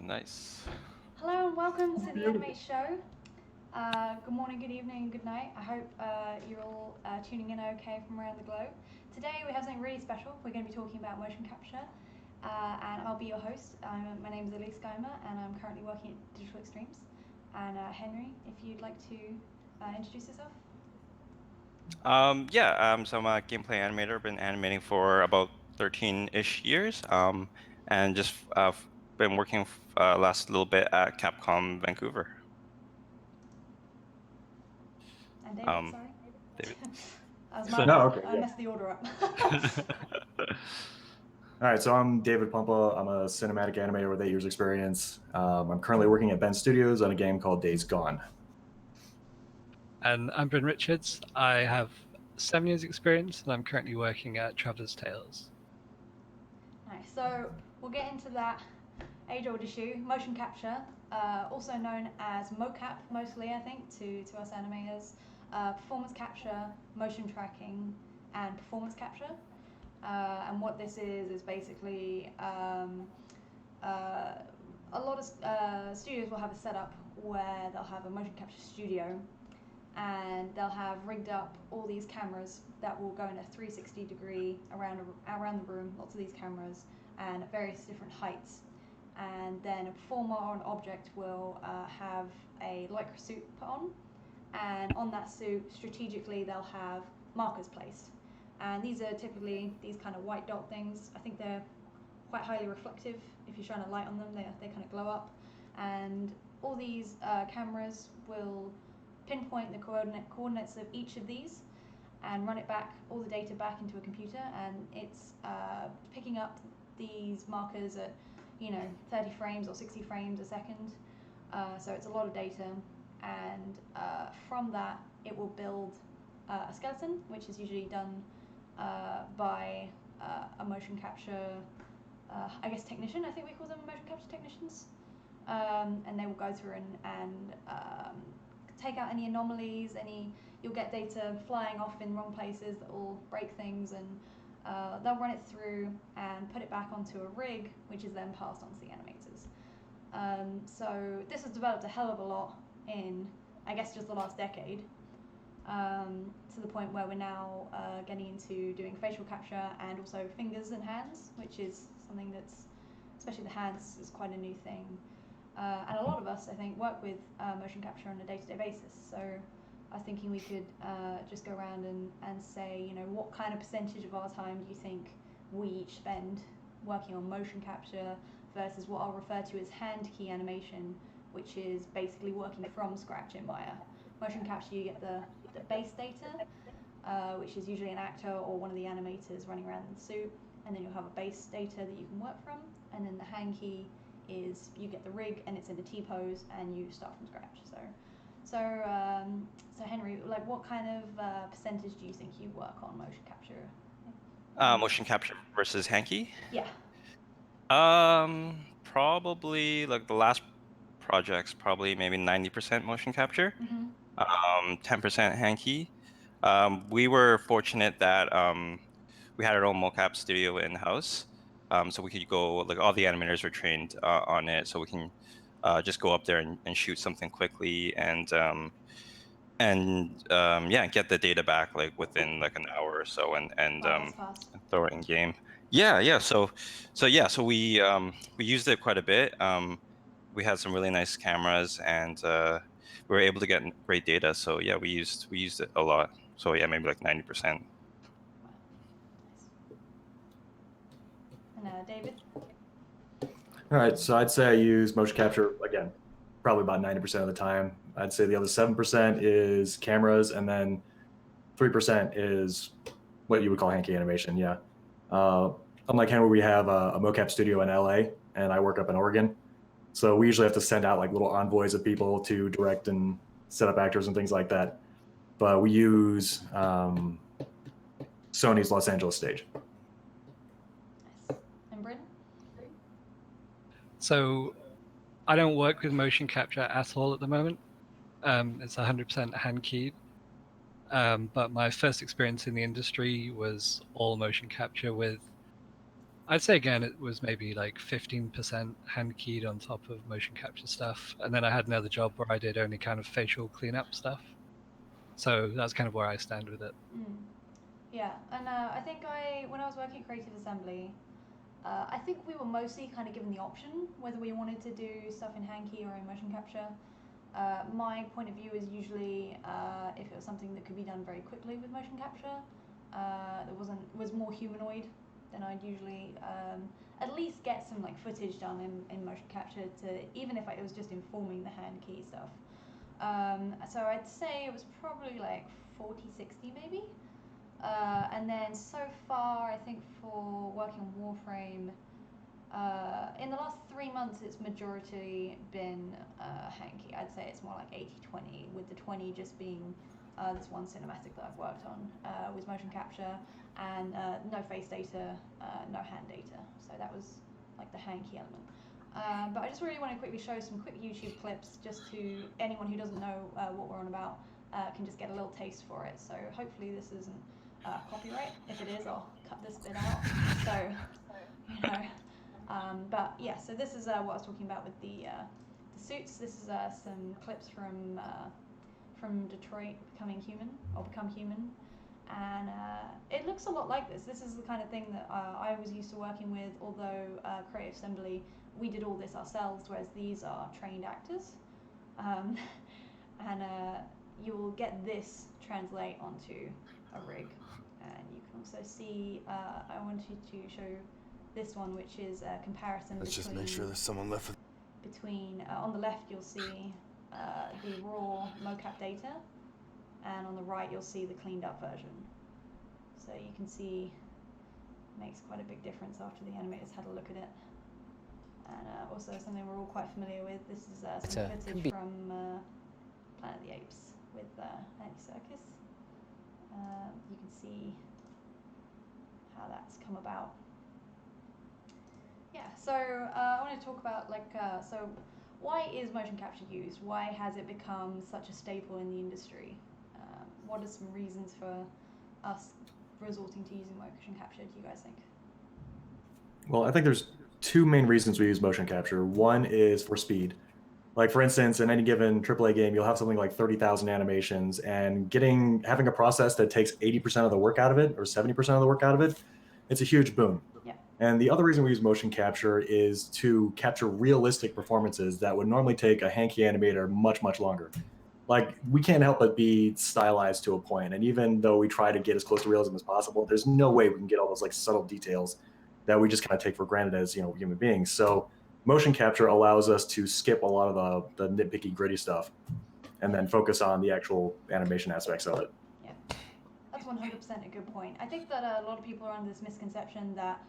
Nice. Hello and welcome to the AniMates show. Good morning, good evening, good night. I hope you're all tuning in okay from around the globe. Today we have something really special. We're going to be talking about motion capture, and I'll be your host. My name is Elise Geimer, and I'm currently working at Digital Extremes. And Henry, if you'd like to introduce yourself. So I'm a gameplay animator. Been animating for about 13-ish years. And just been working last little bit at Capcom Vancouver. And David, Um, sorry. David. That was No, okay, I yeah. messed the order up. All right, so I'm David Pumpa. I'm a cinematic animator with 8 years experience. I'm currently working at Ben Studios on a game called Days Gone. And I'm Ben Richards. I have 7 years experience and I'm currently working at Traveller's Tales. Nice. So we'll get into that age-old issue, motion capture, also known as Mocap mostly, I think, to us animators, performance capture, motion tracking, and performance capture. And what this is basically a lot of studios will have a setup where they'll have a motion capture studio and they'll have rigged up all these cameras that will go in a 360 degree around the room, lots of these cameras, and at various different heights. And then a performer or an object will have a lycra suit put on, and on that suit, strategically, they'll have markers placed. And these are typically these kind of white dot things. I think they're quite highly reflective. If you shine a light on them, they kind of glow up. And all these cameras will pinpoint the coordinates of each of these and run it back, all the data back into a computer, and it's picking up these markers at 30 frames or 60 frames a second. So it's a lot of data, and from that it will build a skeleton, which is usually done by a motion capture, I guess technician. I think we call them motion capture technicians, and they will go through and take out any anomalies. You'll get data flying off in wrong places that will break things, and they'll run it through and put it back onto a rig, which is then passed on to the animators. So this has developed a hell of a lot in, I guess, just the last decade, to the point where we're now getting into doing facial capture and also fingers and hands, which is something that's, especially the hands, is quite a new thing. And a lot of us, I think, work with motion capture on a day-to-day basis. So I was thinking we could just go around and say, what kind of percentage of our time do you think we each spend working on motion capture versus what I'll refer to as hand key animation, which is basically working from scratch in Maya. Motion capture, you get the base data, which is usually an actor or one of the animators running around in the suit, and then you'll have a base data that you can work from, and then the Hankey is you get the rig and it's in a T-pose and you start from scratch. So Henry, like, what kind of percentage do you think you work on motion capture? Motion capture versus Hankey. Yeah. Probably like the last projects, probably maybe 90% motion capture. 10% Hankey. We were fortunate that we had our own mocap studio in-house, so we could go, like, all the animators were trained on it, so we can just go up there and shoot something quickly and get the data back like within like an hour or so, and Wow, that's fast. throw it in game. So we used it quite a bit. We had some really nice cameras, and we were able to get great data. So yeah, we used it a lot. So yeah, maybe like 90%. Wow, nice. And David? All right, so I'd say I use motion capture, again, probably about 90% of the time. I'd say the other 7% is cameras, and then 3% is what you would call Hankey animation, yeah. Unlike Henry, we have a mocap studio in LA, and I work up in Oregon. So we usually have to send out like little envoys of people to direct and set up actors and things like that. But we use Sony's Los Angeles stage. Nice. And Bryn? So I don't work with motion capture at all at the moment. It's 100% hand keyed. But my first experience in the industry was all motion capture with I'd say again it was maybe like 15% hand keyed on top of motion capture stuff, and then I had another job where I did only kind of facial cleanup stuff. So that's kind of where I stand with it. Yeah, and I think when I was working at Creative Assembly, I think we were mostly kind of given the option whether we wanted to do stuff in Hankey or in motion capture. My point of view is usually if it was something that could be done very quickly with motion capture, that was more humanoid, then I'd usually at least get some like footage done in motion capture to, even if it was just informing the hand key stuff. So I'd say it was probably like 40-60 maybe. And then so far, I think for working on Warframe, in the last 3 months, it's majority been Hankey. I'd say it's more like 80-20, with the 20 just being this one cinematic that I've worked on with motion capture, and no face data, no hand data. So that was like the Hankey element. But I just really want to quickly show some quick YouTube clips, just to anyone who doesn't know what we're on about can just get a little taste for it. So hopefully this isn't copyright. If it is, I'll cut this bit out. So, you know. But yeah, so this is what I was talking about with the suits. This is some clips from Detroit Become Human, and it looks a lot like this. This is the kind of thing that I was used to working with. Although Creative Assembly, we did all this ourselves, whereas these are trained actors, and you will get this translate onto a rig. And you can also see, I wanted to show this one, which is a comparison Let's just make sure there's someone left. Between, on the left you'll see the raw mocap data, and on the right you'll see the cleaned up version. So you can see it makes quite a big difference after the animators had a look at it. And also something we're all quite familiar with, this is some footage from Planet of the Apes with Andy Serkis. You can see how that's come about. Yeah, so I want to talk about so why is motion capture used? Why has it become such a staple in the industry? What are some reasons for us resorting to using motion capture, do you guys think? Well, I think there's two main reasons we use motion capture. One is for speed. Like for instance, in any given AAA game, you'll have something like 30,000 animations, and having a process that takes 80% of the work out of it or 70% of the work out of it, it's a huge boon. Yeah. And the other reason we use motion capture is to capture realistic performances that would normally take a Hankey animator much, much longer. Like, we can't help but be stylized to a point, and even though we try to get as close to realism as possible, there's no way we can get all those like subtle details that we just kind of take for granted as human beings. So motion capture allows us to skip a lot of the nitpicky, gritty stuff, and then focus on the actual animation aspects of it. Yeah, that's 100% a good point. I think that a lot of people are under this misconception that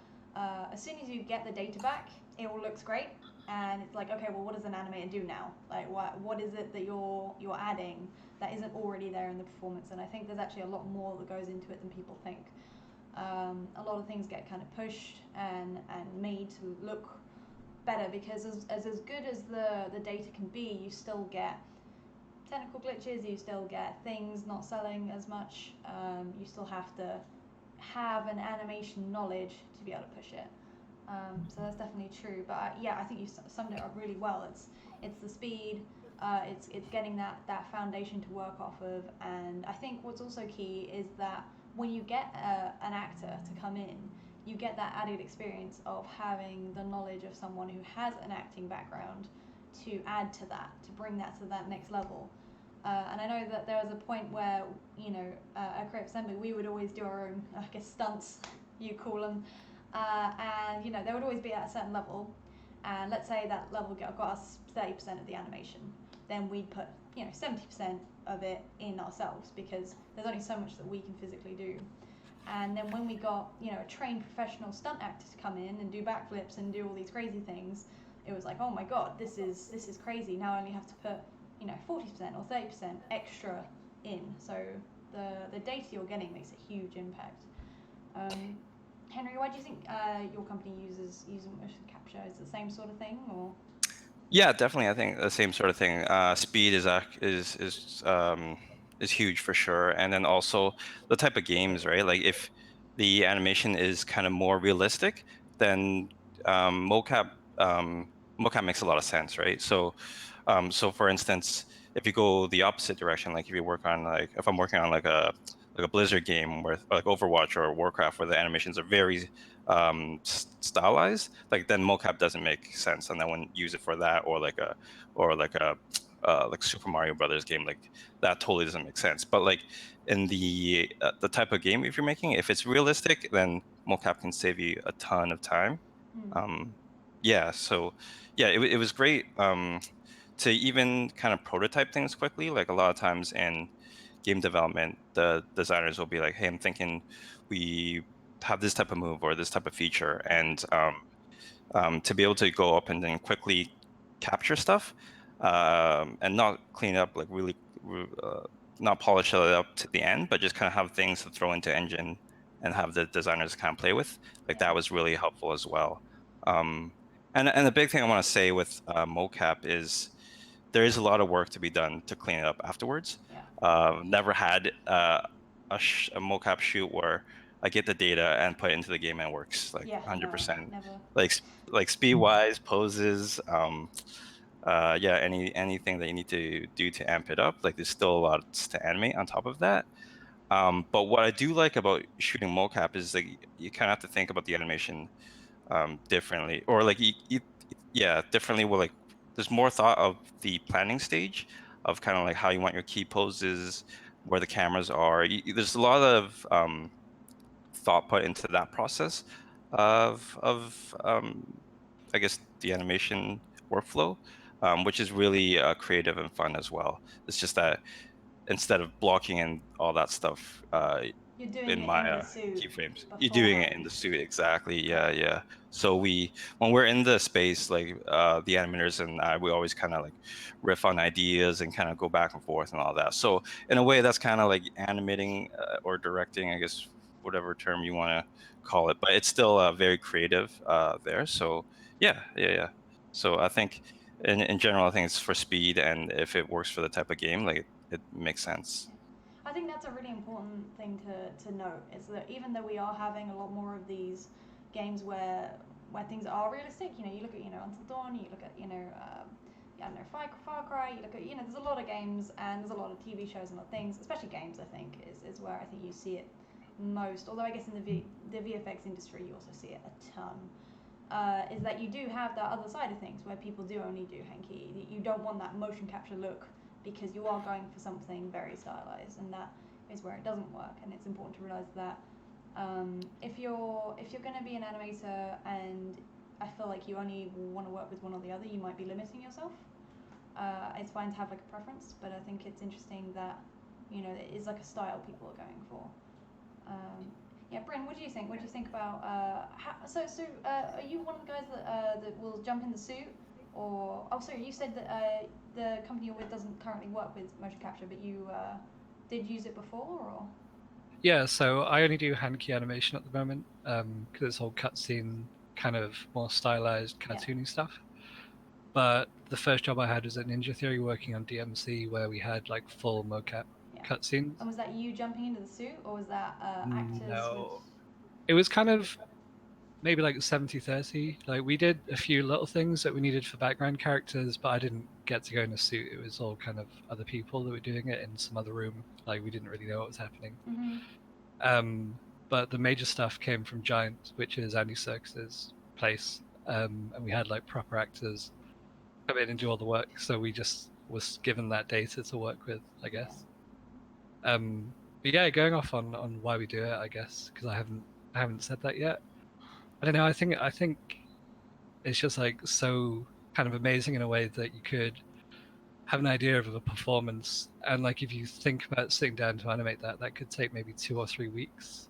as soon as you get the data back, it all looks great, and it's like, okay, well, what does an animator do now? Like, what is it that you're adding that isn't already there in the performance? And I think there's actually a lot more that goes into it than people think. A lot of things get kind of pushed and made to look better, because as good as the data can be, you still get technical glitches, you still get things not selling as much, you still have to have an animation knowledge to be able to push it. So that's definitely true. But yeah, I think you summed it up really well. It's the speed, it's getting that foundation to work off of, and I think what's also key is that when you get an actor to come in, you get that added experience of having the knowledge of someone who has an acting background to add to that, to bring that to that next level. And I know that there was a point where, at Creative Assembly, we would always do our own, I guess, stunts, you call them. And, they would always be at a certain level. And let's say that level got us 30% of the animation. Then we'd put, 70% of it in ourselves, because there's only so much that we can physically do. And then when we got, a trained professional stunt actor to come in and do backflips and do all these crazy things, it was like, oh my God, this is crazy. Now I only have to put, 40% or 30% extra in. So the data you're getting makes a huge impact. Henry, why do you think your company uses motion capture? Is it the same sort of thing, or? Yeah, definitely. I think the same sort of thing. Speed is huge for sure, and then also the type of games, right? Like if the animation is kind of more realistic, then mocap makes a lot of sense, right? So for instance, if you go the opposite direction, like if you work on if I'm working on like a Blizzard game where like Overwatch or Warcraft where the animations are very stylized, like then mocap doesn't make sense, and I wouldn't use it for that, or like a like Super Mario Brothers game, like that totally doesn't make sense. But like in the type of game if you're making, if it's realistic, then mocap can save you a ton of time. Yeah, so yeah, it was great to even kind of prototype things quickly. Like a lot of times in game development, the designers will be like, "Hey, I'm thinking we have this type of move or this type of feature," and to be able to go up and then quickly capture stuff and not clean it up, like really not polish it up to the end, but just kind of have things to throw into engine and have the designers kind of play with. Like that was really helpful as well. And the big thing I want to say with mocap is there is a lot of work to be done to clean it up afterwards. Never had a mocap shoot where I get the data and put it into the game and it works like 100%. Never. Like speed wise, poses, yeah, anything that you need to do to amp it up. Like there's still a lot to animate on top of that. But what I do like about shooting mocap is like you kind of have to think about the animation differently, or like yeah, differently. Well, like there's more thought of the planning stage of kind of like how you want your key poses, where the cameras are. There's a lot of thought put into that process of I guess the animation workflow, which is really creative and fun as well. It's just that instead of blocking and all that stuff You're doing in it my in the suit keyframes, you're doing it in the suit, exactly. Yeah. So when we're in the space, like the animators and we always kind of like riff on ideas and kind of go back and forth and all that. So in a way, that's kind of like animating or directing, I guess, whatever term you want to call it, but it's still very creative there. So yeah. So I think in general, I think it's for speed, and if it works for the type of game, like it makes sense. I think that's a really important thing to note, is that even though we are having a lot more of these games where things are realistic, you look at Until Dawn, you look at I don't know, Far Cry, you look at there's a lot of games and there's a lot of TV shows and other things, especially games. I think is where I think you see it most. Although I guess in the VFX industry you also see it a ton. Is that you do have that other side of things where people do only do Hankey. You don't want that motion capture look because you are going for something very stylized, and that is where it doesn't work. And it's important to realize that if you're going to be an animator and I feel like you only want to work with one or the other, you might be limiting yourself. It's fine to have like a preference, but I think it's interesting that it is like a style people are going for. Yeah, Bryn, what do you think? What do you think about are you one of the guys that will jump in the suit, or sorry, you said that the company you're with doesn't currently work with motion capture, but you did use it before, or? Yeah, so I only do Hankey animation at the moment because it's all cutscene, kind of more stylized, cartoony stuff. But the first job I had was at Ninja Theory working on DMC, where we had like full mocap cutscenes. And was that you jumping into the suit, or was that actors? No, it was kind of maybe like 70-30. Like we did a few little things that we needed for background characters, but I didn't get to go in a suit. It was all kind of other people that were doing it in some other room. Like we didn't really know what was happening. But the major stuff came from Giant, which is Andy Serkis's place, and we had like proper actors come in and do all the work. So we just was given that data to work with, I guess. But yeah, going off on why we do it, I guess, because I haven't said that yet. I don't know. I think it's just like so kind of amazing in a way that you could have an idea of a performance, and like if you think about sitting down to animate that could take maybe 2 or 3 weeks.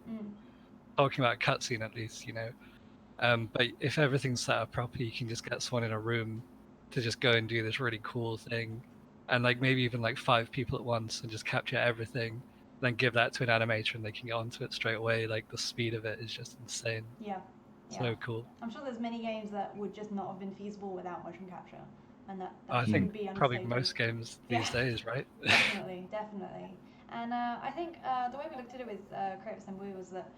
Talking about a cutscene at least, but if everything's set up properly, you can just get someone in a room to just go and do this really cool thing, and like maybe even like 5 people at once and just capture everything, then give that to an animator and they can get onto it straight away. Like the speed of it is just insane. Yeah. So cool. I'm sure there's many games that would just not have been feasible without motion capture, and that I think be probably most games these days, right? Definitely. And I think the way we looked at it with Creative Assembly was that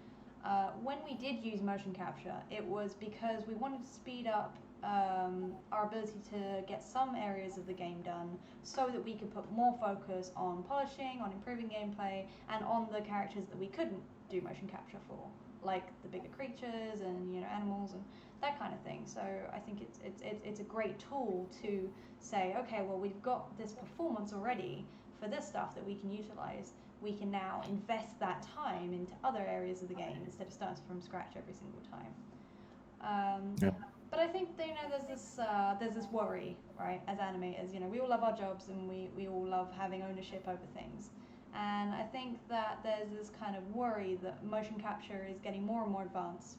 When we did use motion capture, it was because we wanted to speed up our ability to get some areas of the game done so that we could put more focus on polishing, on improving gameplay, and on the characters that we couldn't do motion capture for, like the bigger creatures and animals and that kind of thing. So I think it's a great tool to say, okay, well, we've got this performance already for this stuff that we can utilize. We can now invest that time into other areas of the game instead of starting from scratch every single time. Yeah. But I think there's this worry, right? As animators, we all love our jobs and we all love having ownership over things. And I think that there's this kind of worry that motion capture is getting more and more advanced,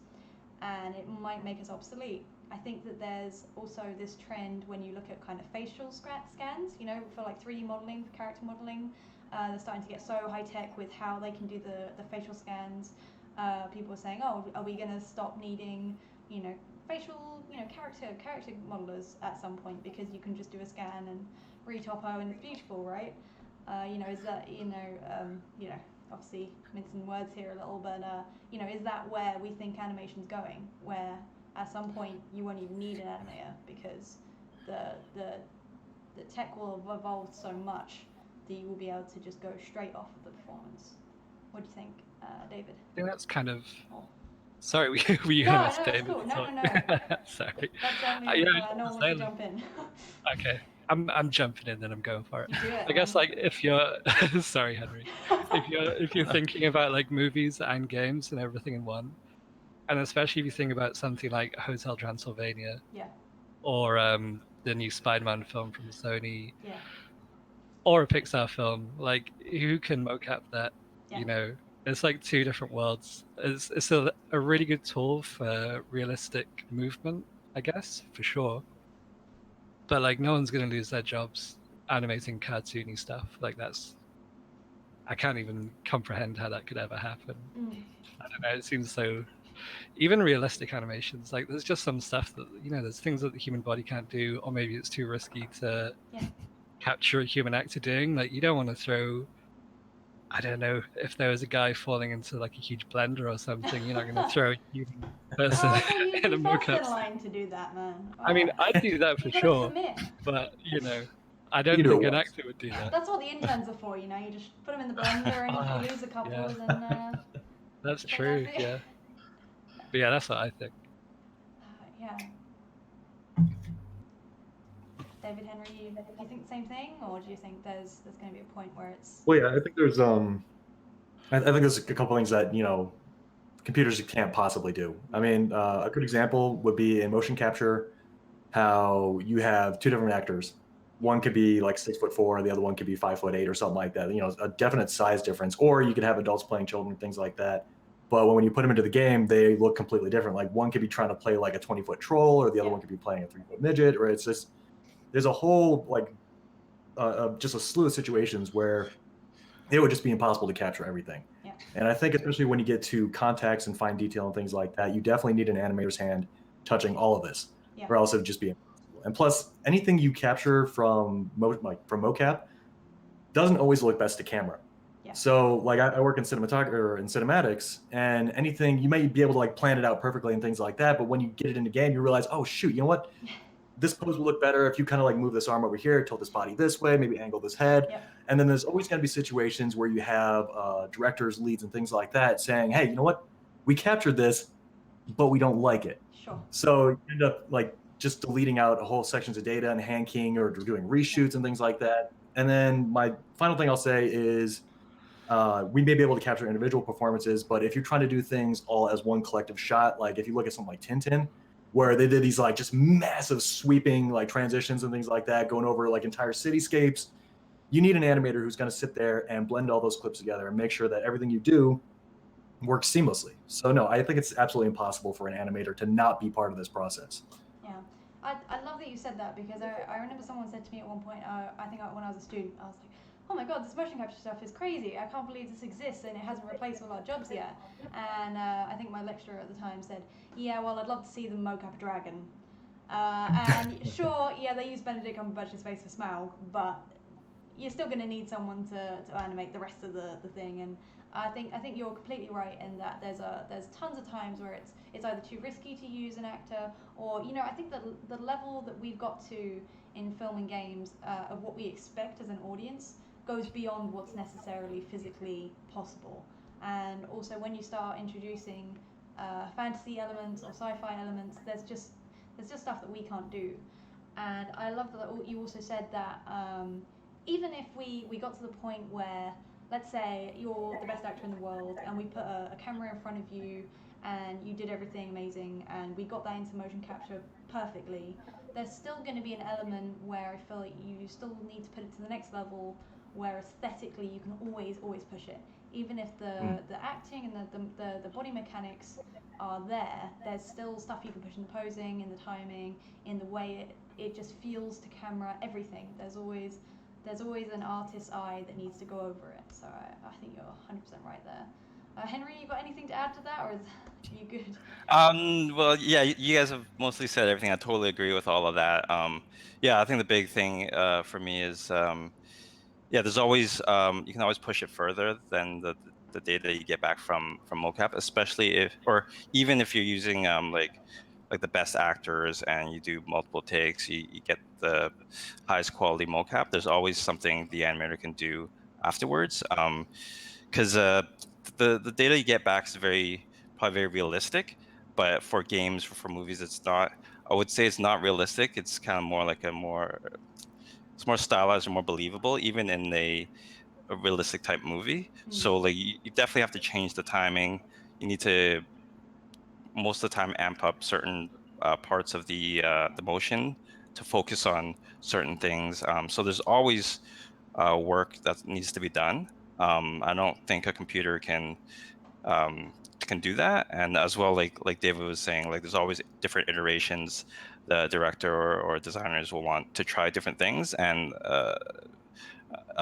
and it might make us obsolete. I think that there's also this trend when you look at kind of facial scans, for like 3D modeling, for character modeling. They're starting to get so high tech with how they can do the facial scans. People are saying, oh, are we going to stop needing, facial, character modelers at some point because you can just do a scan and retopo and it's beautiful, right? Is that, obviously mincing words here a little, but, is that where we think animation's going? Where at some point you won't even need an animator because the tech will have evolved so much that you will be able to just go straight off of the performance. What do you think, David? I think that's kind of. Oh. Sorry, were you No, going to ask no, that's David? cool. No. Sorry. That's only if no one wants to jump in. Okay, I'm jumping in, then I'm going for it. You do it. I guess like if you're sorry, Henry, if you're thinking about like movies and games and everything in one, and especially if you think about something like Hotel Transylvania, Yeah. or the new Spider-Man film from Sony, Yeah. or a Pixar film, like who can mocap that? Yeah. It's like two different worlds. It's a really good tool for realistic movement, I guess, for sure. But like no one's gonna lose their jobs animating cartoony stuff. Like I can't even comprehend how that could ever happen. I don't know, it seems so even realistic animations, like there's just some stuff that there's things that the human body can't do, or maybe it's too risky to capture a human actor doing. Like you don't want to throw, I don't know, if there was a guy falling into like a huge blender or something, you're not going to throw a human person in a mocap. In line to do that, man. Oh. I mean, I'd do that for sure, commit. But I don't think an actor would do that. That's what the interns are for, you just put them in the blender, and if you lose a couple, then that's true. Yeah. But yeah, that's what I think. Yeah. David, Henry, do you think the same thing, or do you think there's going to be a point where it's? Well, yeah, I think there's I think there's a couple things that computers can't possibly do. I mean, a good example would be in motion capture, how you have two different actors. One could be like 6'4", the other one could be 5'8" or something like that. A definite size difference. Or you could have adults playing children, things like that. But when you put them into the game, they look completely different. Like one could be trying to play like a 20-foot troll, or the other one could be playing a 3-foot midget, or it's just there's a whole like just a slew of situations where it would just be impossible to capture everything. Yeah. And I think especially when you get to context and fine detail and things like that, you definitely need an animator's hand touching all of this, or else it would just be impossible. And plus, anything you capture from mocap doesn't always look best to camera. Yeah. So like I work in cinematography or in cinematics, and anything you may be able to like plan it out perfectly and things like that, but when you get it in the game, you realize, oh shoot, you know what? This pose will look better if you kind of like move this arm over here, tilt this body this way, maybe angle this head. Yep. And then there's always going to be situations where you have directors, leads, and things like that saying, hey, you know what? We captured this, but we don't like it. Sure. So you end up like just deleting out whole sections of data and Hankeying or doing reshoots and things like that. And then my final thing I'll say is we may be able to capture individual performances, but if you're trying to do things all as one collective shot, like if you look at something like Tintin, where they did these like just massive sweeping like transitions and things like that, going over like entire cityscapes, you need an animator who's going to sit there and blend all those clips together and make sure that everything you do works seamlessly. So no, I think it's absolutely impossible for an animator to not be part of this process. Yeah, I love that you said that, because I remember someone said to me at one point, I think when I was a student, I was like, oh my god, this motion capture stuff is crazy. I can't believe this exists and it hasn't replaced all our jobs yet. And I think my lecturer at the time said, yeah, well, I'd love to see them mocap a dragon. And sure, yeah, they use Benedict Cumberbatch's face for Smaug, but you're still going to need someone to animate the rest of the thing. And I think you're completely right in that there's tons of times where it's either too risky to use an actor, or I think the level that we've got to in filming games of what we expect as an audience goes beyond what's necessarily physically possible. And also when you start introducing fantasy elements or sci-fi elements, there's just stuff that we can't do. And I love that you also said that even if we got to the point where, let's say you're the best actor in the world and we put a camera in front of you and you did everything amazing and we got that into motion capture perfectly, there's still going to be an element where I feel like you still need to put it to the next level, where aesthetically you can always push it. Even if the acting and the body mechanics are there, there's still stuff you can push in the posing, in the timing, in the way it just feels to camera, everything. There's always an artist's eye that needs to go over it. So I think you're 100% right there. Henry, you got anything to add to that, or is you good? Well, yeah, you guys have mostly said everything. I totally agree with all of that. Yeah, I think the big thing for me is yeah, there's always you can always push it further than the data you get back from mocap, especially if, or even if you're using like the best actors and you do multiple takes, you get the highest quality mocap. There's always something the animator can do afterwards, because the data you get back is probably very realistic, but for games, for movies, it's not. I would say it's not realistic. It's kind of more like it's more stylized or more believable, even in a realistic type movie. So like you definitely have to change the timing. You need to most of the time amp up certain parts of the motion to focus on certain things. So there's always work that needs to be done. I don't think a computer can do that. And as well, like David was saying, like there's always different iterations. The director or designers will want to try different things, and I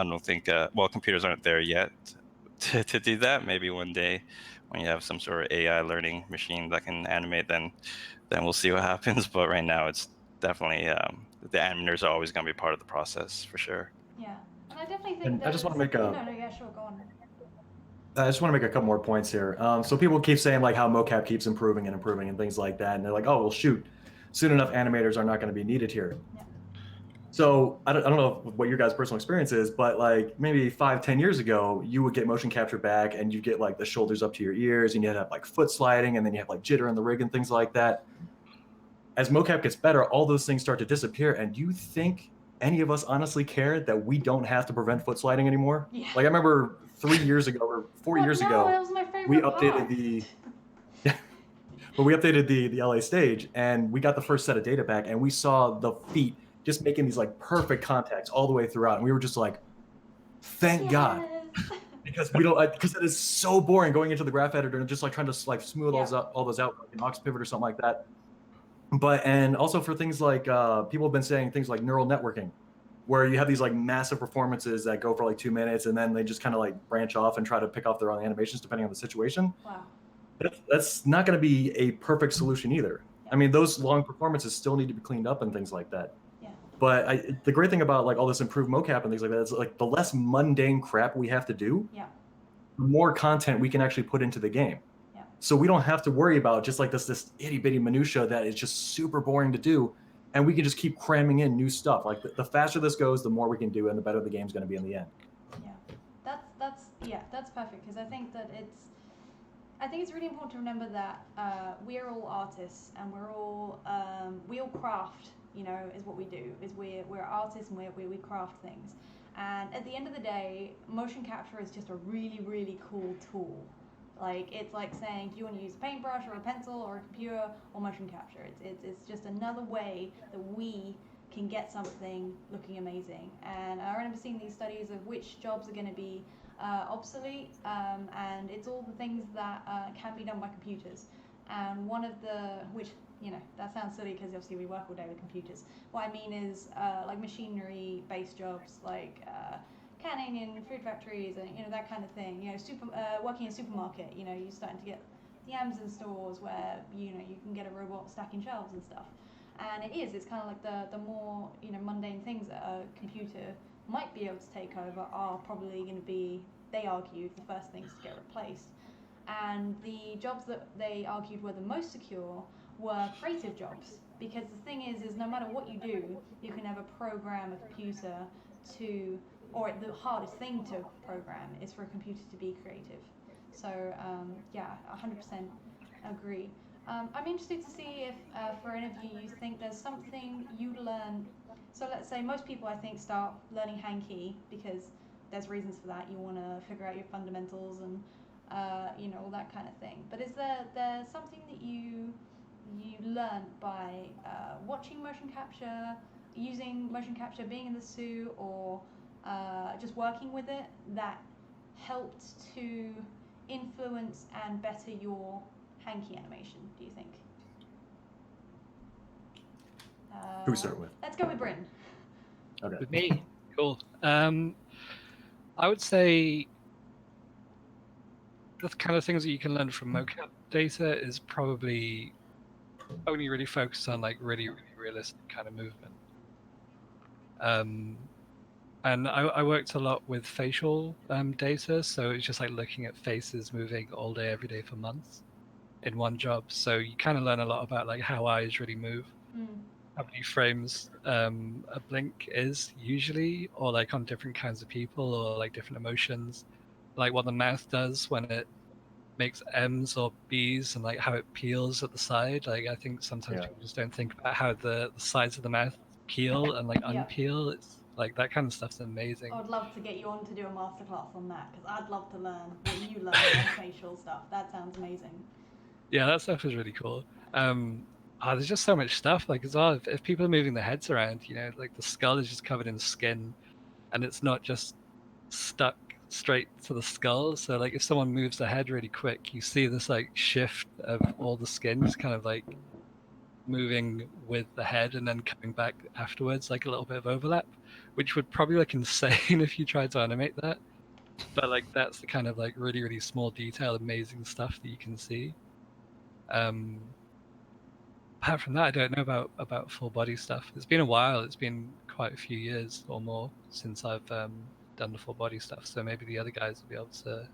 don't think well, computers aren't there yet to do that. Maybe one day when you have some sort of AI learning machine that can animate, then we'll see what happens. But right now, it's definitely the animators are always going to be part of the process for sure. Yeah, and I definitely think And that I just want to make a. no, yeah, sure, go on. I just want to make a couple more points here. So people keep saying like how mocap keeps improving and improving and things like that, and they're like, oh well, shoot, soon enough animators are not going to be needed here. Yeah. So I don't know what your guys' personal experience is, but like maybe 5-10 years ago, you would get motion capture back and you get like the shoulders up to your ears and you'd have like foot sliding and then you have like jitter in the rig and things like that. As mocap gets better, all those things start to disappear. And do you think any of us honestly care that we don't have to prevent foot sliding anymore? Yeah. Like I remember 3 years ago or 4 years ago, that was my favorite we part. updated the but we updated the LA stage and we got the first set of data back and we saw the feet just making these like perfect contacts all the way throughout. And we were just like, thank God. Because we don't, because it is so boring going into the graph editor and just like trying to like smooth all those out like an aux pivot or something like that. But, and also for things like, people have been saying things like neural networking, where you have these like massive performances that go for like 2 minutes and then they just kind of like branch off and try to pick off their own animations depending on the situation. Wow. That's not going to be a perfect solution either. Yeah. I mean, those long performances still need to be cleaned up and things like that. Yeah. But the great thing about like all this improved mocap and things like that is like the less mundane crap we have to do, yeah, the more content we can actually put into the game. Yeah. So we don't have to worry about just like this itty bitty minutia that is just super boring to do, and we can just keep cramming in new stuff. Like the faster this goes, the more we can do, and the better the game's going to be in the end. Yeah, that's perfect, because I think it's really important to remember that we are all artists and we all craft, is what we do. Is we're artists and we craft things. And at the end of the day, motion capture is just a really, really cool tool. Like, it's like saying, do you want to use a paintbrush or a pencil or a computer or motion capture? It's just another way that we can get something looking amazing. And I remember seeing these studies of which jobs are going to be obsolete, and it's all the things that can be done by computers. And one of which, that sounds silly because obviously we work all day with computers. What I mean is like machinery-based jobs, like canning in food factories and that kind of thing. Working in a supermarket, you're starting to get the Amazon stores where you can get a robot stacking shelves and stuff. And it's kind of like the more mundane things that a computer might be able to take over are probably going to be, they argued, the first things to get replaced. And the jobs that they argued were the most secure were creative jobs, because the thing is no matter what you do, you can never program a computer to, or the hardest thing to program is for a computer to be creative. So yeah, 100% agree. I'm interested to see if for any of you think there's something you learn. So let's say most people I think start learning Hankey because there's reasons for that. You want to figure out your fundamentals and all that kind of thing. But is there something that you learn by watching motion capture, using motion capture, being in the suit, or just working with it that helped to influence and better your Hankey animation, do you think? Who we start with? Let's go with Bryn. Okay. With me, cool. I would say the kind of things that you can learn from mocap data is probably only really focused on like really realistic kind of movement. And I worked a lot with facial data, so it's just like looking at faces moving all day, every day for months in one job. So you kind of learn a lot about like how eyes really move, how many frames a blink is usually, or like on different kinds of people, or like different emotions, like what the mouth does when it makes M's or B's, and like how it peels at the side. Like I think sometimes people just don't think about how the sides of the mouth peel and like unpeel. It's like that kind of stuff's amazing. I would love to get you on to do a masterclass on that, because I'd love to learn what you learn on facial stuff. That sounds amazing. Yeah, that stuff is really cool. There's just so much stuff. Like as well, if people are moving their heads around, like the skull is just covered in skin, and it's not just stuck straight to the skull. So like if someone moves their head really quick, you see this like shift of all the skin just kind of like moving with the head and then coming back afterwards, like a little bit of overlap, which would probably look insane if you tried to animate that. But like that's the kind of like really small detail, amazing stuff that you can see. Apart from that, I don't know about full body stuff. It's been a while. It's been quite a few years or more since I've done the full body stuff. So maybe the other guys will be able to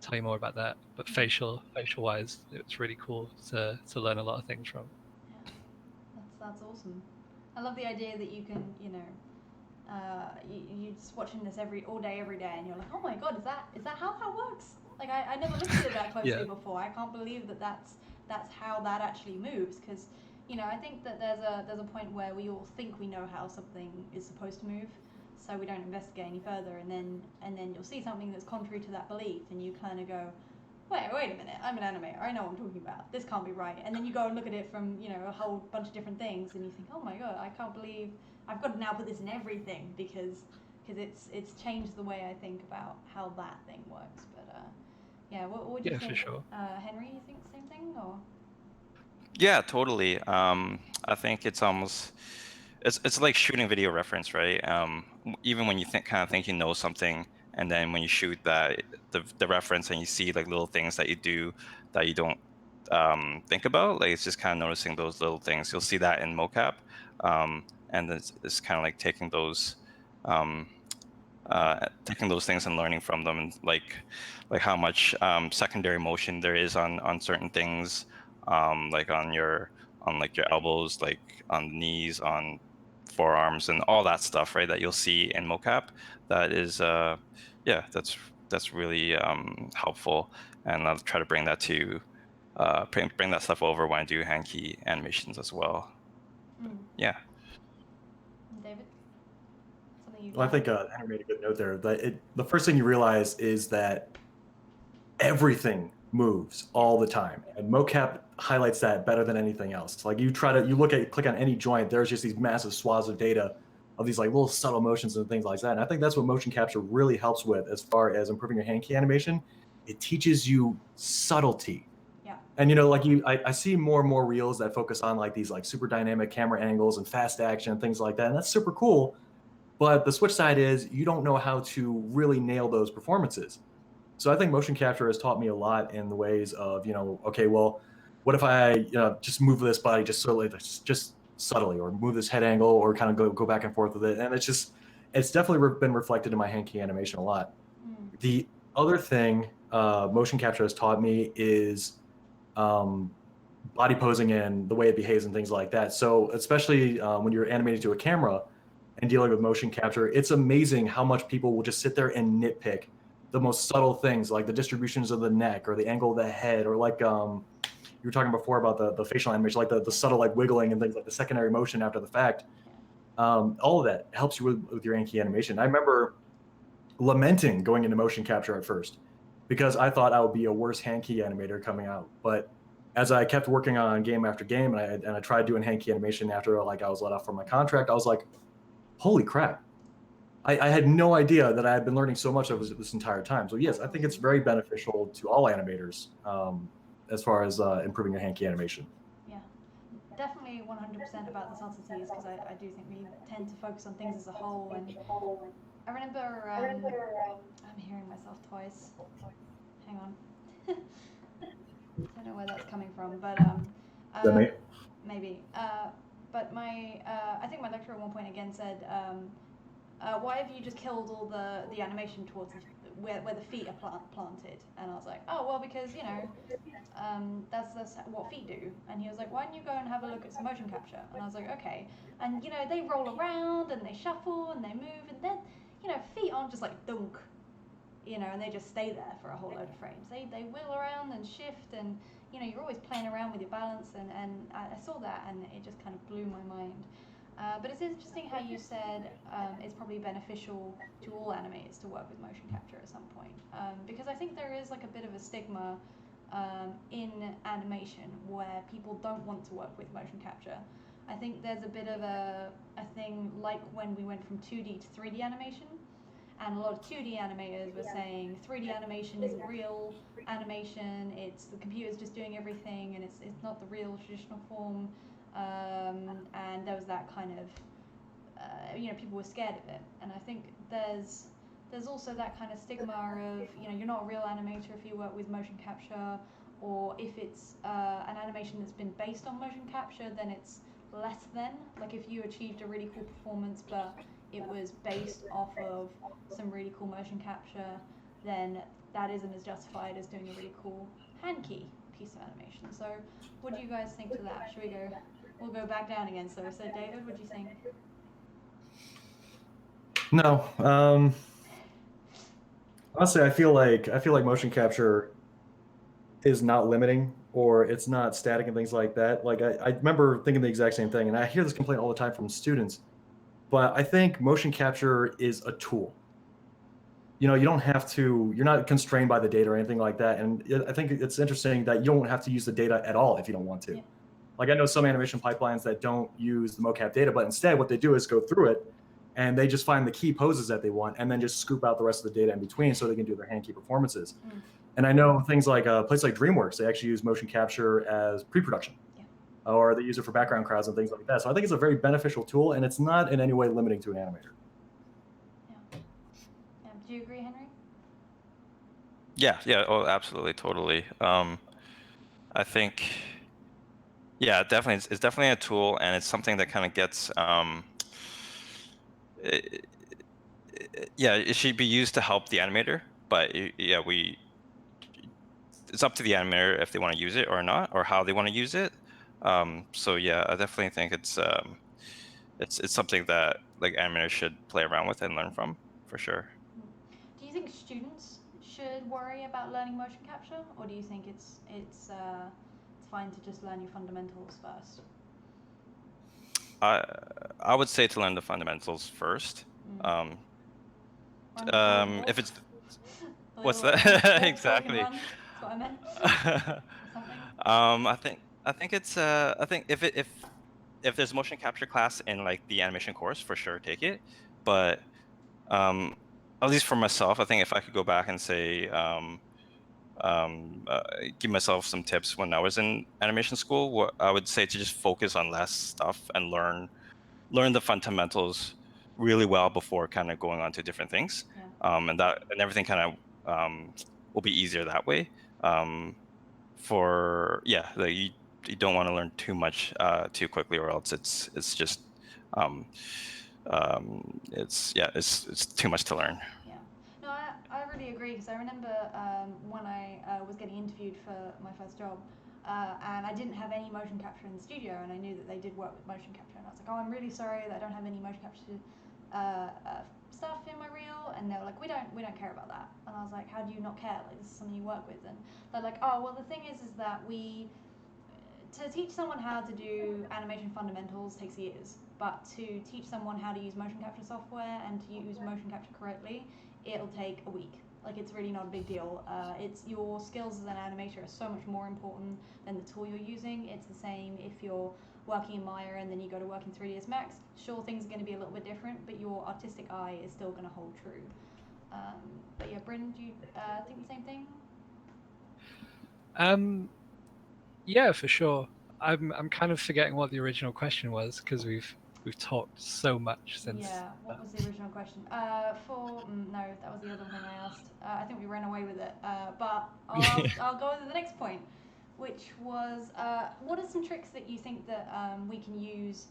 tell you more about that. But facial wise, it's really cool to learn a lot of things from. Yeah, that's awesome. I love the idea that you can, you're just watching this all day, every day, and you're like, oh my god, is that how that works? Like I never looked at it that closely before. I can't believe that's how that actually moves, because I think that there's a point where we all think we know how something is supposed to move, so we don't investigate any further, and then you'll see something that's contrary to that belief, and you kind of go, wait a minute, I'm an animator, I know what I'm talking about, this can't be right. And then you go and look at it from a whole bunch of different things, and you think, oh my god, I can't believe I've got to now put this in everything, because it's changed the way I think about how that thing works. But yeah, what would you think? For sure. Henry, you think the same thing, or? Yeah, totally. I think it's almost it's like shooting video reference, right? Even when you think you know something, and then when you shoot the reference and you see like little things that you do that you don't think about, like it's just kind of noticing those little things. You'll see that in mocap, and it's kind of like taking those things and learning from them, and like how much secondary motion there is on certain things, like on your elbows, like on the knees, on forearms, and all that stuff, right? That you'll see in mocap. That is, that's really helpful, and I'll try to bring that to bring that stuff over when I do Hankey animations as well. Yeah. David? Well, I think Henry made a good note there. The first thing you realize is that everything moves all the time, and mocap highlights that better than anything else. Like you click on any joint, there's just these massive swaths of data of these like little subtle motions and things like that. And I think that's what motion capture really helps with as far as improving your Hankey animation. It teaches you subtlety. Yeah. And I see more and more reels that focus on like these like super dynamic camera angles and fast action and things like that, and that's super cool. But the switch side is you don't know how to really nail those performances. So I think motion capture has taught me a lot in the ways of, okay, well, what if I just move this body just subtly, or move this head angle, or kind of go back and forth with it. And it's definitely been reflected in my Hankey animation a lot. The other thing motion capture has taught me is body posing and the way it behaves and things like that. So especially when you're animating to a camera and dealing with motion capture, it's amazing how much people will just sit there and nitpick the most subtle things, like the distributions of the neck or the angle of the head, or like you were talking before about the facial animation, like the subtle like wiggling and things like the secondary motion after the fact. All of that helps you with your Hankey animation. I remember lamenting going into motion capture at first because I thought I would be a worse Hankey animator coming out. But as I kept working on game after game, and I tried doing Hankey animation after like I was let off from my contract, I was like, holy crap. I had no idea that I had been learning so much of this entire time. So yes, I think it's very beneficial to all animators as far as improving your Hankey animation. Yeah, definitely 100% about the subtleties, because I do think we tend to focus on things as a whole. And I remember, I'm hearing myself twice. Hang on. I don't know where that's coming from, but maybe. But I think my lecturer at one point again said, why have you just killed all the animation towards where the feet are planted? And I was like, oh, well, because, you know, that's what feet do. And he was like, why don't you go and have a look at some motion capture? And I was like, okay. And, you know, they roll around and they shuffle and they move, and then, you know, feet aren't just like dunk, you know, and they just stay there for a whole load of frames. They wheel around and shift, and, you know, you're always playing around with your balance, and I saw that, and it just kind of blew my mind. But it's interesting how you said it's probably beneficial to all animators to work with motion capture at some point, because I think there is like a bit of a stigma in animation where people don't want to work with motion capture. I think there's a bit of a thing like when we went from 2D to 3D animation, and a lot of 2D animators were saying 3D animation isn't real animation, it's the computer's just doing everything, and it's not the real traditional form. And there was that kind of, you know, people were scared of it. And I think there's also that kind of stigma of, you know, you're not a real animator if you work with motion capture, or if it's an animation that's been based on motion capture, then it's less than. Like if you achieved a really cool performance, but it was based off of some really cool motion capture, then that isn't as justified as doing a really cool Hankey piece of animation. So what do you guys think to that? Should we go? We'll go back down again. So David, what do you think? No, honestly, I feel like motion capture is not limiting, or it's not static and things like that. Like I remember thinking the exact same thing, and I hear this complaint all the time from students. But I think motion capture is a tool. You know, you don't have to, you're not constrained by the data or anything like that. And I think it's interesting that you don't have to use the data at all if you don't want to. Yeah. Like I know some animation pipelines that don't use the mocap data, but instead what they do is go through it and they just find the key poses that they want and then just scoop out the rest of the data in between so they can do their Hankey performances. And I know things like a place like DreamWorks, they actually use motion capture as pre-production. Or they use it for background crowds and things like that. So I think it's a very beneficial tool, and it's not in any way limiting to an animator. Yeah. Do you agree, Henry? Yeah. Oh, absolutely, totally. I think, yeah, definitely, it's definitely a tool, and it's something that kind of gets, it should be used to help the animator. But yeah, it's up to the animator if they want to use it or not, or how they want to use it. So yeah, I definitely think it's something that like animators should play around with and learn from, for sure. Do you think students should worry about learning motion capture, or do you think it's fine to just learn your fundamentals first? I would say to learn the fundamentals first. If it's what's that exactly? That's what I meant. I think it's I think if there's motion capture class in like the animation course, for sure take it. But at least for myself, I think if I could go back and say give myself some tips when I was in animation school, what I would say to just focus on less stuff and learn the fundamentals really well before kind of going on to different things. And everything kind of will be easier that way. Like you don't want to learn too much too quickly, or else it's just it's too much to learn. Yeah. No, I really agree, because I remember when I was getting interviewed for my first job, and I didn't have any motion capture in the studio, and I knew that they did work with motion capture, and I was like, oh, I'm really sorry that I don't have any motion capture stuff in my reel, and they were like, we don't care about that, and I was like, how do you not care? Like, this is something you work with. And they're like, oh, well, the thing is that to teach someone how to do animation fundamentals takes years, but to teach someone how to use motion capture software and to use motion capture correctly, it'll take a week. Like, it's really not a big deal. It's your skills as an animator are so much more important than the tool you're using. It's the same if you're working in Maya and then you go to work in 3ds Max. Sure, things are going to be a little bit different, but your artistic eye is still going to hold true. But yeah, Bryn, do you think the same thing? Yeah, for sure. I'm kind of forgetting what the original question was, because we've talked so much since. Yeah, what was the original question? No, that was the other thing I asked. I think we ran away with it. But I'll go to the next point, which was what are some tricks that you think that we can use,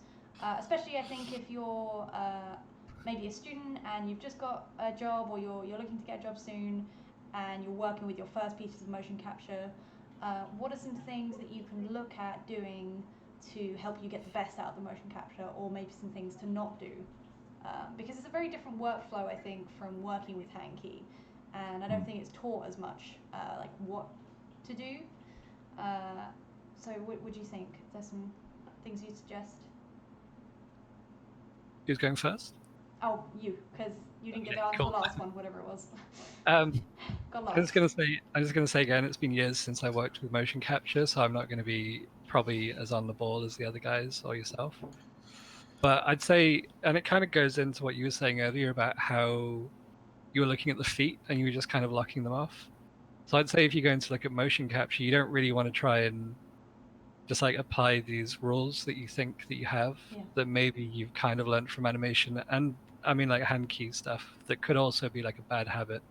especially I think if you're maybe a student and you've just got a job, or you're looking to get a job soon, and you're working with your first pieces of motion capture. What are some things that you can look at doing to help you get the best out of the motion capture, or maybe some things to not do? Because it's a very different workflow, I think, from working with Hankey, and I don't think it's taught as much, like what to do. So what would you think? There's some things you'd suggest? Who's going first? Oh, you, because you didn't get to Okay, answer cool. the last one, whatever it was. Got I'm lost. just gonna say again, it's been years since I worked with motion capture, so I'm not going to be probably as on the ball as the other guys or yourself. But I'd say, and it kind of goes into what you were saying earlier about how you were looking at the feet and you were just kind of locking them off. So I'd say if you're going to look at motion capture, you don't really want to try and just like apply these rules that you think that you have, that maybe you've kind of learned from animation, and I mean like hand key stuff that could also be like a bad habit.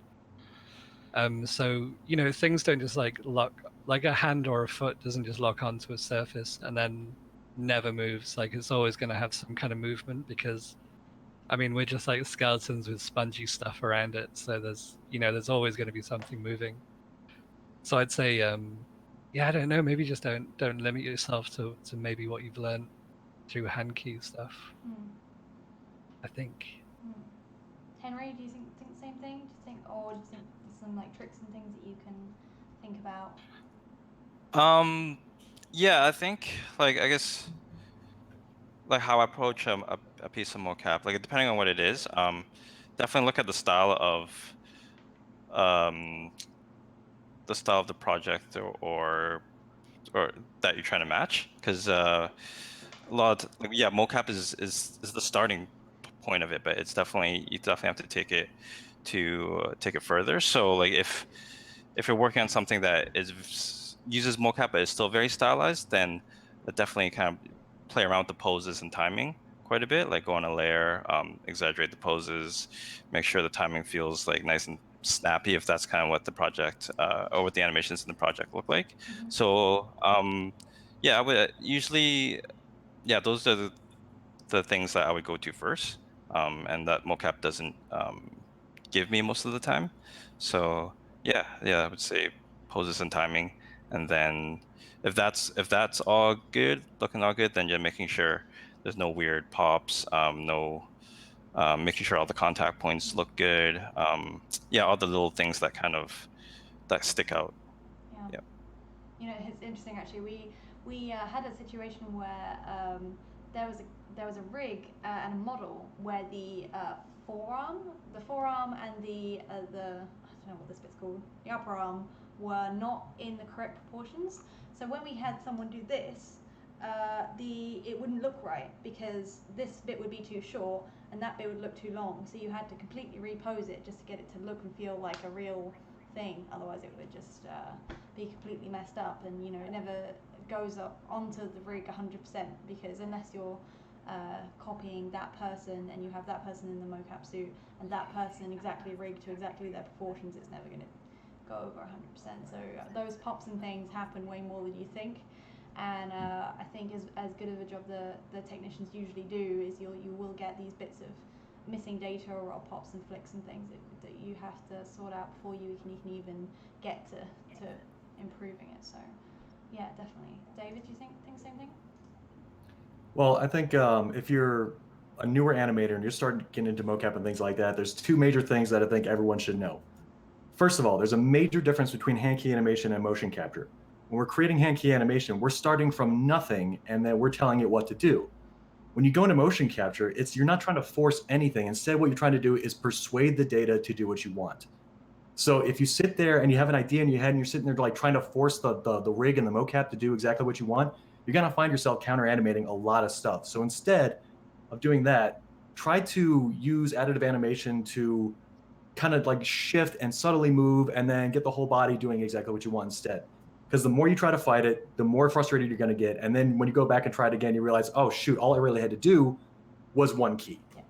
So things don't just like lock, like a hand or a foot doesn't just lock onto a surface and then never moves. Like, it's always going to have some kind of movement, because I mean, we're just like skeletons with spongy stuff around it, so there's always going to be something moving. So I'd say, yeah, I don't know, maybe just don't limit yourself to maybe what you've learned through hand key stuff. I think. Henry, do you think the same thing? Or do you think there's some like tricks and things that you can think about? Yeah, I think, like, I guess, like how I approach a piece of mocap, like depending on what it is, definitely look at the style of the project, or that you're trying to match, because a lot of, yeah, mocap is the starting point of it, but you definitely have to take it further. So like if you're working on something that uses mocap but is still very stylized, then definitely kind of play around with the poses and timing quite a bit, like go on a layer, exaggerate the poses, make sure the timing feels like nice and snappy, if that's kind of what the project or what the animations in the project look like. So yeah, I would usually, yeah, those are the things that I would go to first, and that mocap doesn't give me most of the time. So yeah, I would say poses and timing, and then if that's all good, looking all good, then you're making sure there's no weird pops, making sure all the contact points look good. Yeah, all the little things that kind of stick out. Yeah. It's interesting actually. We had a situation where there was a rig and a model where the forearm and the I don't know what this bit's called, the upper arm, were not in the correct proportions. So when we had someone do this, it wouldn't look right, because this bit would be too short and that bit would look too long. So you had to completely repose it just to get it to look and feel like a real thing. Otherwise, it would just be completely messed up, and it never goes up onto the rig 100%, because unless you're copying that person and you have that person in the mocap suit and that person exactly rigged to exactly their proportions, it's never going to go over 100%. So those pops and things happen way more than you think. And I think as good of a job the technicians usually do is you will get these bits of missing data or pops and flicks and things that you have to sort out before you can even get to improving it. So yeah, definitely. David, do you think the same thing? Well, I think if you're a newer animator and you're starting to get into mocap and things like that, there's two major things that I think everyone should know. First of all, there's a major difference between Hankey animation and motion capture. When we're creating Hankey animation, we're starting from nothing and then we're telling it what to do. When you go into motion capture, you're not trying to force anything. Instead, what you're trying to do is persuade the data to do what you want. So if you sit there and you have an idea in your head and you're sitting there like trying to force the rig and the mocap to do exactly what you want, you're gonna find yourself counter animating a lot of stuff. So instead of doing that, try to use additive animation to kind of like shift and subtly move and then get the whole body doing exactly what you want instead. Because the more you try to fight it, the more frustrated you're going to get. And then when you go back and try it again, you realize, oh, shoot, all I really had to do was one key. Yeah.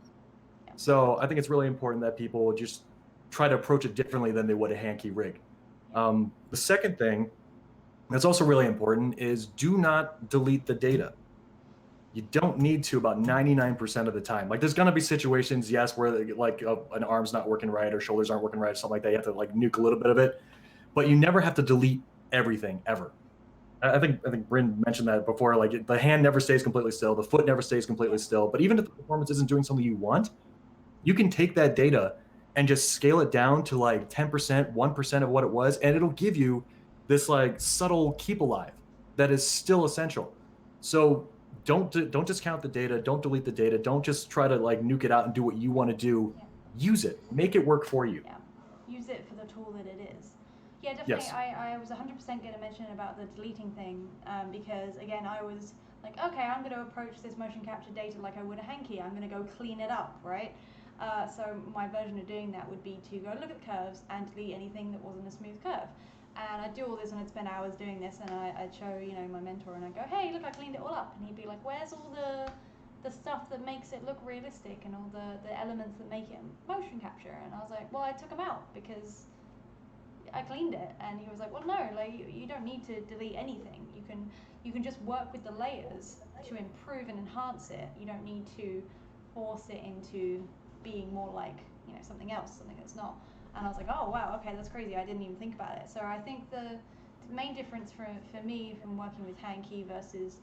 Yeah. So I think it's really important that people just try to approach it differently than they would a Hankey rig. The second thing that's also really important is do not delete the data. You don't need to about 99% of the time. Like there's gonna be situations, yes, where like an arm's not working right or shoulders aren't working right or something like that. You have to like nuke a little bit of it, but you never have to delete everything ever. I think Bryn mentioned that before. Like the hand never stays completely still, the foot never stays completely still. But even if the performance isn't doing something you want, you can take that data and just scale it down to like 10%, 1% of what it was, and it'll give you this like subtle keep alive that is still essential. So don't discount the data, don't delete the data, don't just try to like nuke it out and do what you want to do. Yeah. Use it, make it work for you. Yeah, use it for the tool that it is. Yeah, definitely. Yes. I was 100% going to mention about the deleting thing because again I was like, okay, I'm going to approach this motion capture data like I would a Hankey. I'm going to go clean it up, right? So my version of doing that would be to go look at the curves and delete anything that wasn't a smooth curve. And I'd do all this and I'd spend hours doing this, and I'd show my mentor and I'd go, hey, look, I cleaned it all up, and he'd be like, where's all the stuff that makes it look realistic and all the elements that make it motion capture? And I was like, well, I took them out because I cleaned it. And he was like, well, no, like you don't need to delete anything. You can just work with the layers to improve and enhance it. You don't need to force it into being more like something else, something that's not. And I was like, oh wow, okay, that's crazy. I didn't even think about it. So I think the main difference for me from working with Hankey versus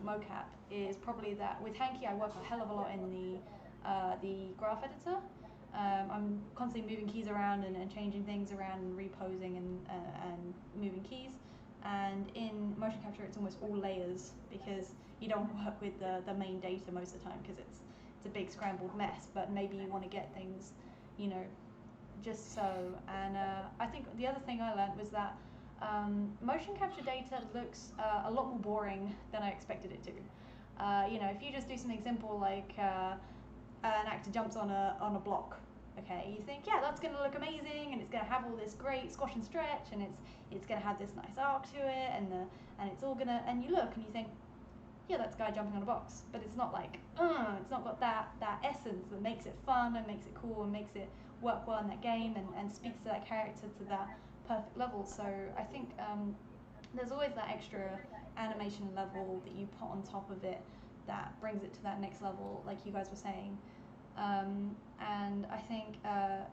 mocap is probably that with Hankey I work a hell of a lot in the graph editor. I'm constantly moving keys around and changing things around and reposing and moving keys. And in motion capture it's almost all layers because you don't work with the main data most of the time because it's a big scrambled mess, but maybe you want to get things just so. And I think the other thing I learned was that motion capture data looks a lot more boring than I expected it to. If you just do something simple like an actor jumps on a block, okay, you think, yeah, that's going to look amazing, and it's going to have all this great squash and stretch, and it's going to have this nice arc to it, and it's all going to, and you look and you think, yeah, that's a guy jumping on a box, but it's not like, it's not got that essence that makes it fun and makes it cool and makes it work well in that game and speaks to that character to that perfect level. So I think there's always that extra animation level that you put on top of it that brings it to that next level, like you guys were saying. And I think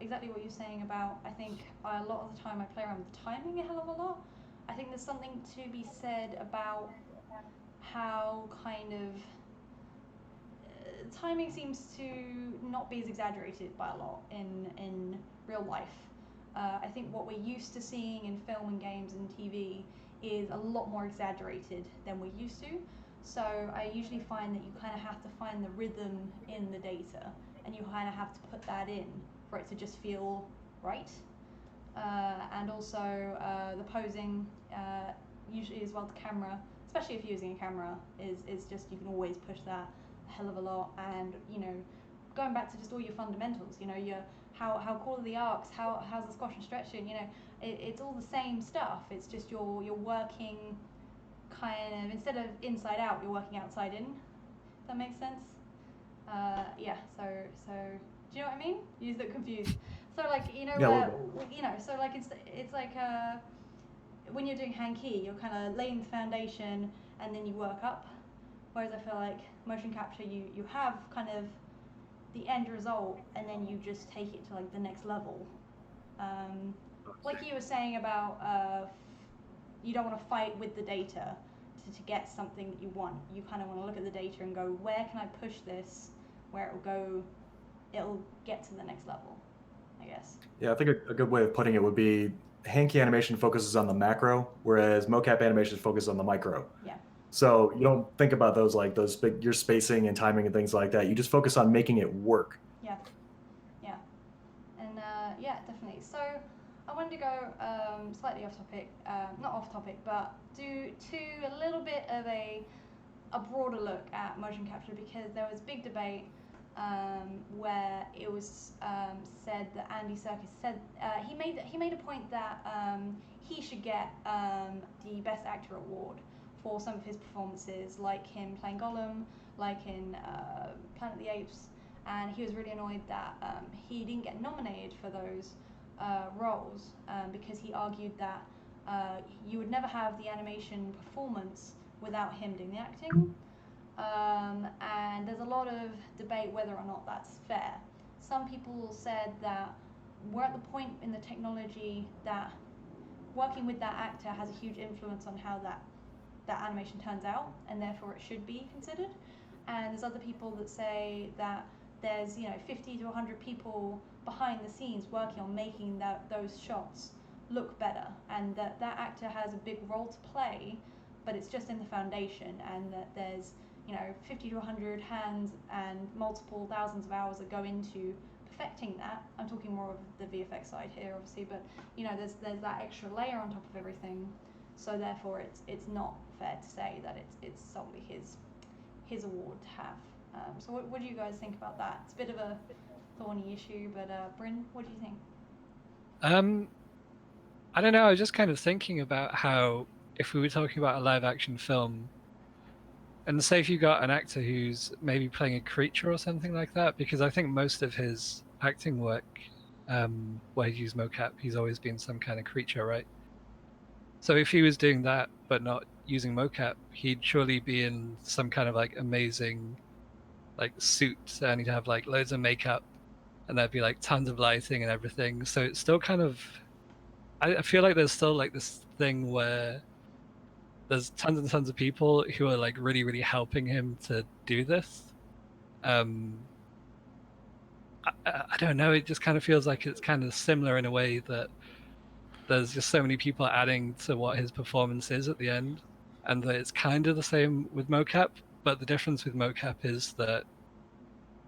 exactly what you're saying about, I think a lot of the time I play around with timing a hell of a lot. I think there's something to be said about how kind of timing seems to not be as exaggerated by a lot in real life. I think what we're used to seeing in film and games and TV is a lot more exaggerated than we're used to. So I usually find that you kind of have to find the rhythm in the data, and you kind of have to put that in for it to just feel right. And also the posing, usually as well, the camera, especially if you're using a camera, is just, you can always push that a hell of a lot. And going back to just all your fundamentals, your how cool are the arcs, how's the squash and stretching, it's all the same stuff. It's just you're working kind of, instead of inside out, you're working outside in. If that makes sense? Yeah. So do you know what I mean? You look confused. So like Yeah, so like it's like when you're doing Hankey, you're kind of laying the foundation and then you work up. Whereas I feel like motion capture, you have kind of the end result and then you just take it to like the next level. Like you were saying about you don't want to fight with the data to get something that you want. You kind of want to look at the data and go, where can I push this where it'll get to the next level, I guess. Yeah, I think a good way of putting it would be Hankey animation focuses on the macro, whereas mocap animation focuses on the micro. Yeah. So you don't think about those big, your spacing and timing and things like that. You just focus on making it work. Yeah. Yeah. And yeah, definitely. So I wanted to go slightly off topic, not off topic, but do a little bit of a broader look at motion capture, because there was big debate where it was said that Andy Serkis said he made a point that he should get the Best Actor award for some of his performances, like him playing Gollum, like in Planet of the Apes, and he was really annoyed that he didn't get nominated for those roles because he argued that you would never have the animation performance without him doing the acting. And there's a lot of debate whether or not that's fair. Some people said that we're at the point in the technology that working with that actor has a huge influence on how that animation turns out, and therefore it should be considered. And there's other people that say that there's 50 to 100 people behind the scenes working on making those shots look better, and that actor has a big role to play, but it's just in the foundation, and that there's 50 to 100 hands and multiple thousands of hours that go into perfecting that. I'm talking more of the VFX side here, obviously, but there's that extra layer on top of everything. So therefore, it's not fair to say that it's solely his award to have. So what do you guys think about that? It's a bit of a thorny issue, but Bryn, what do you think? I don't know. I was just kind of thinking about how if we were talking about a live action film, and say if you got an actor who's maybe playing a creature or something like that, because I think most of his acting work, where he used mocap, he's always been some kind of creature, right? So if he was doing that but not using mocap, he'd surely be in some kind of like amazing like suit, and he'd have like loads of makeup, and there'd be like tons of lighting and everything. So it's still kind of, I feel like there's still like this thing where there's tons and tons of people who are like really, really helping him to do this. I don't know. It just kind of feels like it's kind of similar in a way that there's just so many people adding to what his performance is at the end, and that it's kind of the same with mocap. But the difference with mocap is that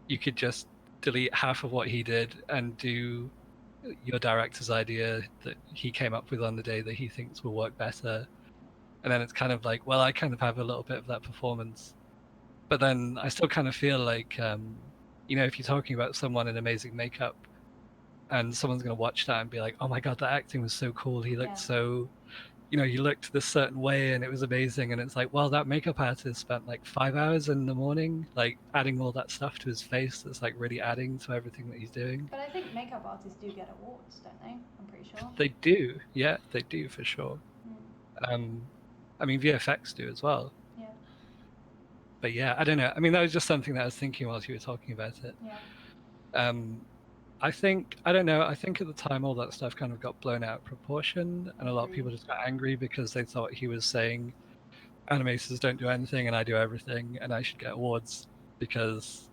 you could just delete half of what he did and do your director's idea that he came up with on the day that he thinks will work better. And then it's kind of like, well, I kind of have a little bit of that performance. But then I still kind of feel like, if you're talking about someone in amazing makeup and someone's going to watch that and be like, oh my God, that acting was so cool. He looked so, he looked this certain way and it was amazing. And it's like, well, that makeup artist spent like 5 hours in the morning, like adding all that stuff to his face that's like really adding to everything that he's doing. But I think makeup artists do get awards, don't they? I'm pretty sure. They do. Yeah, they do for sure. I mean, VFX do as well. Yeah. But yeah, I don't know. I mean, that was just something that I was thinking whilst you were talking about it. Yeah. I don't know. I think at the time all that stuff kind of got blown out of proportion, and a lot of people just got angry because they thought he was saying animators don't do anything and I do everything, and I should get awards because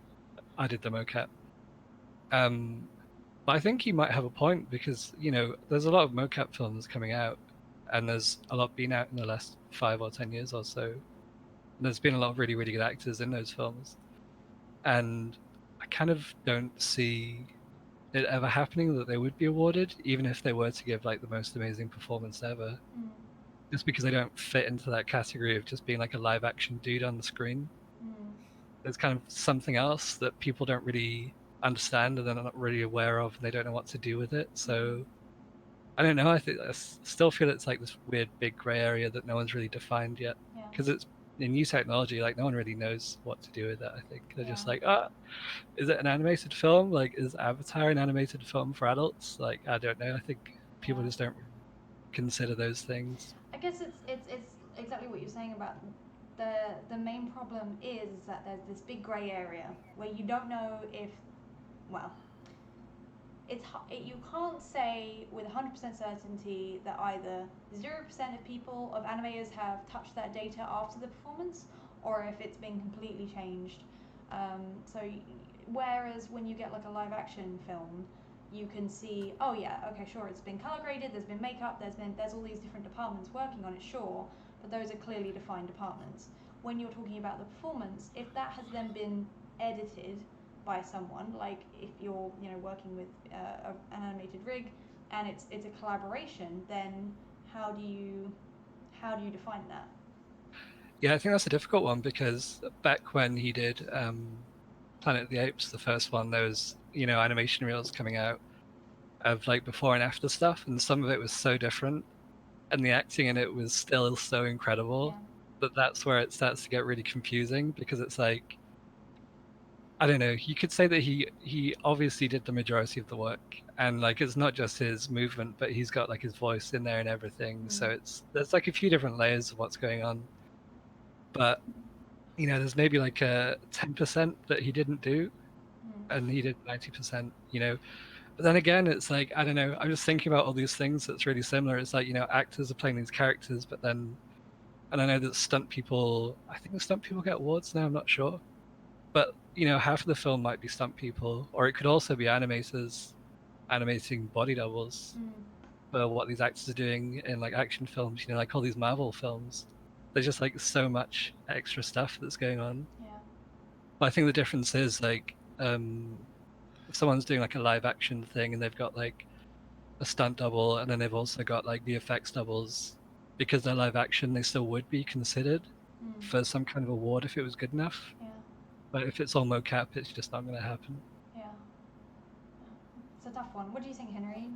I did the mocap. But I think he might have a point because, there's a lot of mocap films coming out, and there's a lot been out in the last 5 or 10 years or so. And there's been a lot of really, really good actors in those films. And I kind of don't see it ever happening that they would be awarded, even if they were to give like the most amazing performance ever. Just because they don't fit into that category of just being like a live action dude on the screen. There's kind of something else that people don't really understand and they're not really aware of, and they don't know what to do with it. So I don't know. I still feel it's like this weird big gray area that no one's really defined yet. Because it's in new technology, like no one really knows what to do with it. I think they're just like, is it an animated film? Like, is Avatar an animated film for adults? Like, I don't know. I think people just don't consider those things. guess it's exactly what you're saying about the main problem is that there's this big grey area where you don't know if, well, you can't say with 100% certainty that either 0% of people, of animators, have touched that data after the performance, or if it's been completely changed. So whereas when you get like a live action film, you can see, oh yeah, okay, sure, it's been color graded, there's been makeup, there's all these different departments working on it, sure, but those are clearly defined departments. When you're talking about the performance, if that has then been edited by someone, like if you're working with an animated rig and it's a collaboration, then how do you define that? Yeah, I think that's a difficult one because back when he did Planet of the Apes, the first one, there was animation reels coming out of like before and after stuff, and some of it was so different, and the acting in it was still so incredible that that's where it starts to get really confusing, because it's like, I don't know, you could say that he obviously did the majority of the work, and like it's not just his movement, but he's got like his voice in there and everything. So there's like a few different layers of what's going on. But there's maybe like a 10% that he didn't do, and he did 90%. But then again, it's like, I don't know. I'm just thinking about all these things that's really similar. It's like, actors are playing these characters, but then, and I know that stunt people, I think the stunt people get awards now, I'm not sure. But, half of the film might be stunt people, or it could also be animators animating body doubles for what these actors are doing in like action films, like all these Marvel films. There's just like so much extra stuff that's going on. Yeah. But I think the difference is like, if someone's doing like a live action thing and they've got like a stunt double and then they've also got like the effects doubles, because they're live action, they still would be considered for some kind of award if it was good enough. Yeah. But if it's all mocap, it's just not going to happen. Yeah. It's a tough one. What do you think, Henry? Do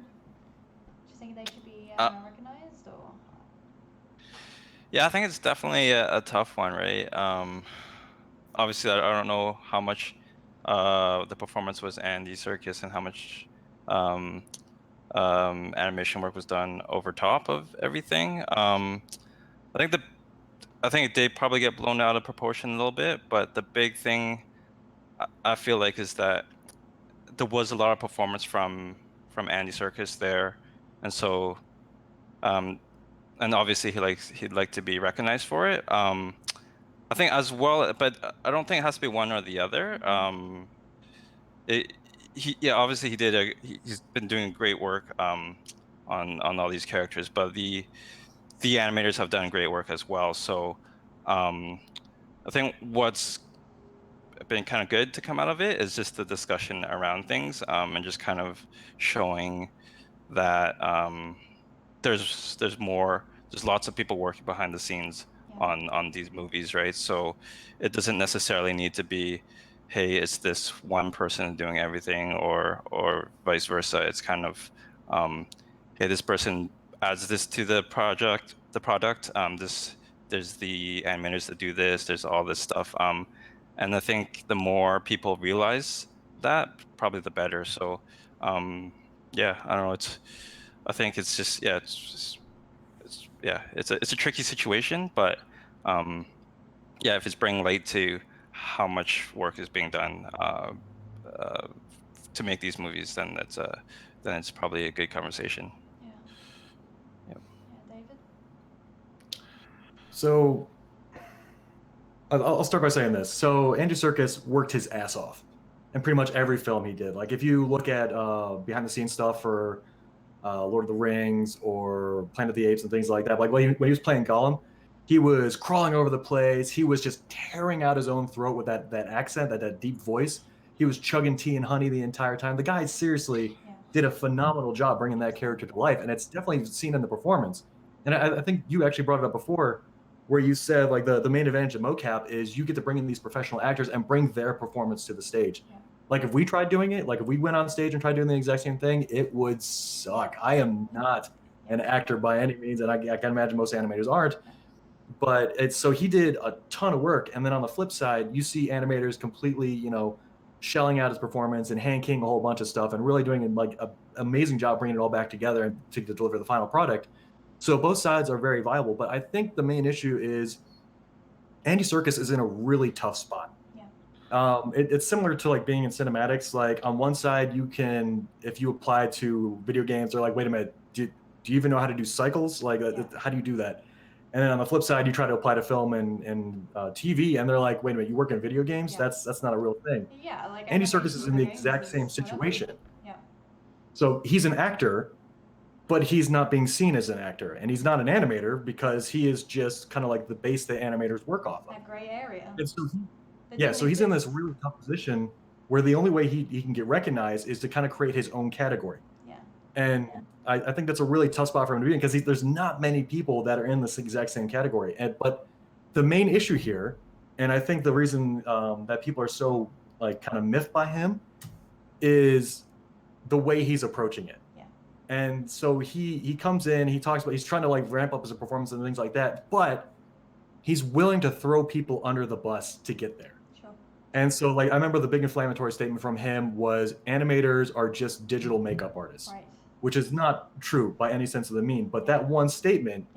you think they should be recognized, or? Yeah, I think it's definitely a tough one, right? Obviously, I don't know how much the performance was Andy Serkis and how much animation work was done over top of everything. I think it did probably get blown out of proportion a little bit, but the big thing I feel like is that there was a lot of performance from Andy Serkis there, and so and obviously he'd like to be recognized for it. I think as well, but I don't think it has to be one or the other. Obviously he's been doing great work on all these characters, but the animators have done great work as well. So I think what's been kind of good to come out of it is just the discussion around things, and just kind of showing that there's lots of people working behind the scenes on these movies, right? So it doesn't necessarily need to be, hey, it's this one person doing everything, or vice versa. It's kind of, hey, this person adds this to the product. There's the animators that do this. There's all this stuff. And I think the more people realize that, probably the better. So yeah, I don't know. I think it's just, yeah, it's a tricky situation, but yeah, if it's bringing light to how much work is being done to make these movies, then it's probably a good conversation. Yeah. Yep. Yeah, David? So I'll start by saying this. So Andy Serkis worked his ass off in pretty much every film he did. Like if you look at behind the scenes stuff for Lord of the Rings or Planet of the Apes and things like that, like when he was playing Gollum, he was crawling over the place. He was just tearing out his own throat with that accent, that deep voice. He was chugging tea and honey the entire time. The guy seriously did a phenomenal job bringing that character to life, and it's definitely seen in the performance. And I think you actually brought it up before, where you said like the main advantage of mocap is you get to bring in these professional actors and bring their performance to the stage. Yeah. Like if we tried doing it, like if we went on stage and tried doing the exact same thing, it would suck. I am not an actor by any means, and I can imagine most animators aren't. But it's so he did a ton of work, and then on the flip side, you see animators completely, shelling out his performance and Hankeying a whole bunch of stuff and really doing like an amazing job bringing it all back together and to deliver the final product. So both sides are very viable, but I think the main issue is Andy Serkis is in a really tough spot. It's similar to like being in cinematics. Like on one side, you can, if you apply to video games, they're like, wait a minute, do you even know how to do cycles? Like, how do you do that? And then on the flip side, you try to apply to film and TV, and they're like, wait a minute, you work in video games? That's not a real thing. Yeah, like Andy Serkis is in the exact same situation. Yeah. So he's an actor, but he's not being seen as an actor, and he's not an animator because he is just kind of like the base that animators work off of. That gray area. And so so he's in this really tough position where the only way he can get recognized is to kind of create his own category. Yeah. And I think that's a really tough spot for him to be in because there's not many people that are in this exact same category. But the main issue here, and I think the reason that people are so like kind of miffed by him, is the way he's approaching it. Yeah. And so he comes in, he talks about, he's trying to like ramp up his performance and things like that, but he's willing to throw people under the bus to get there. And so, like, I remember the big inflammatory statement from him was animators are just digital makeup artists, right. Which is not true by any sense of the mean. But that one statement,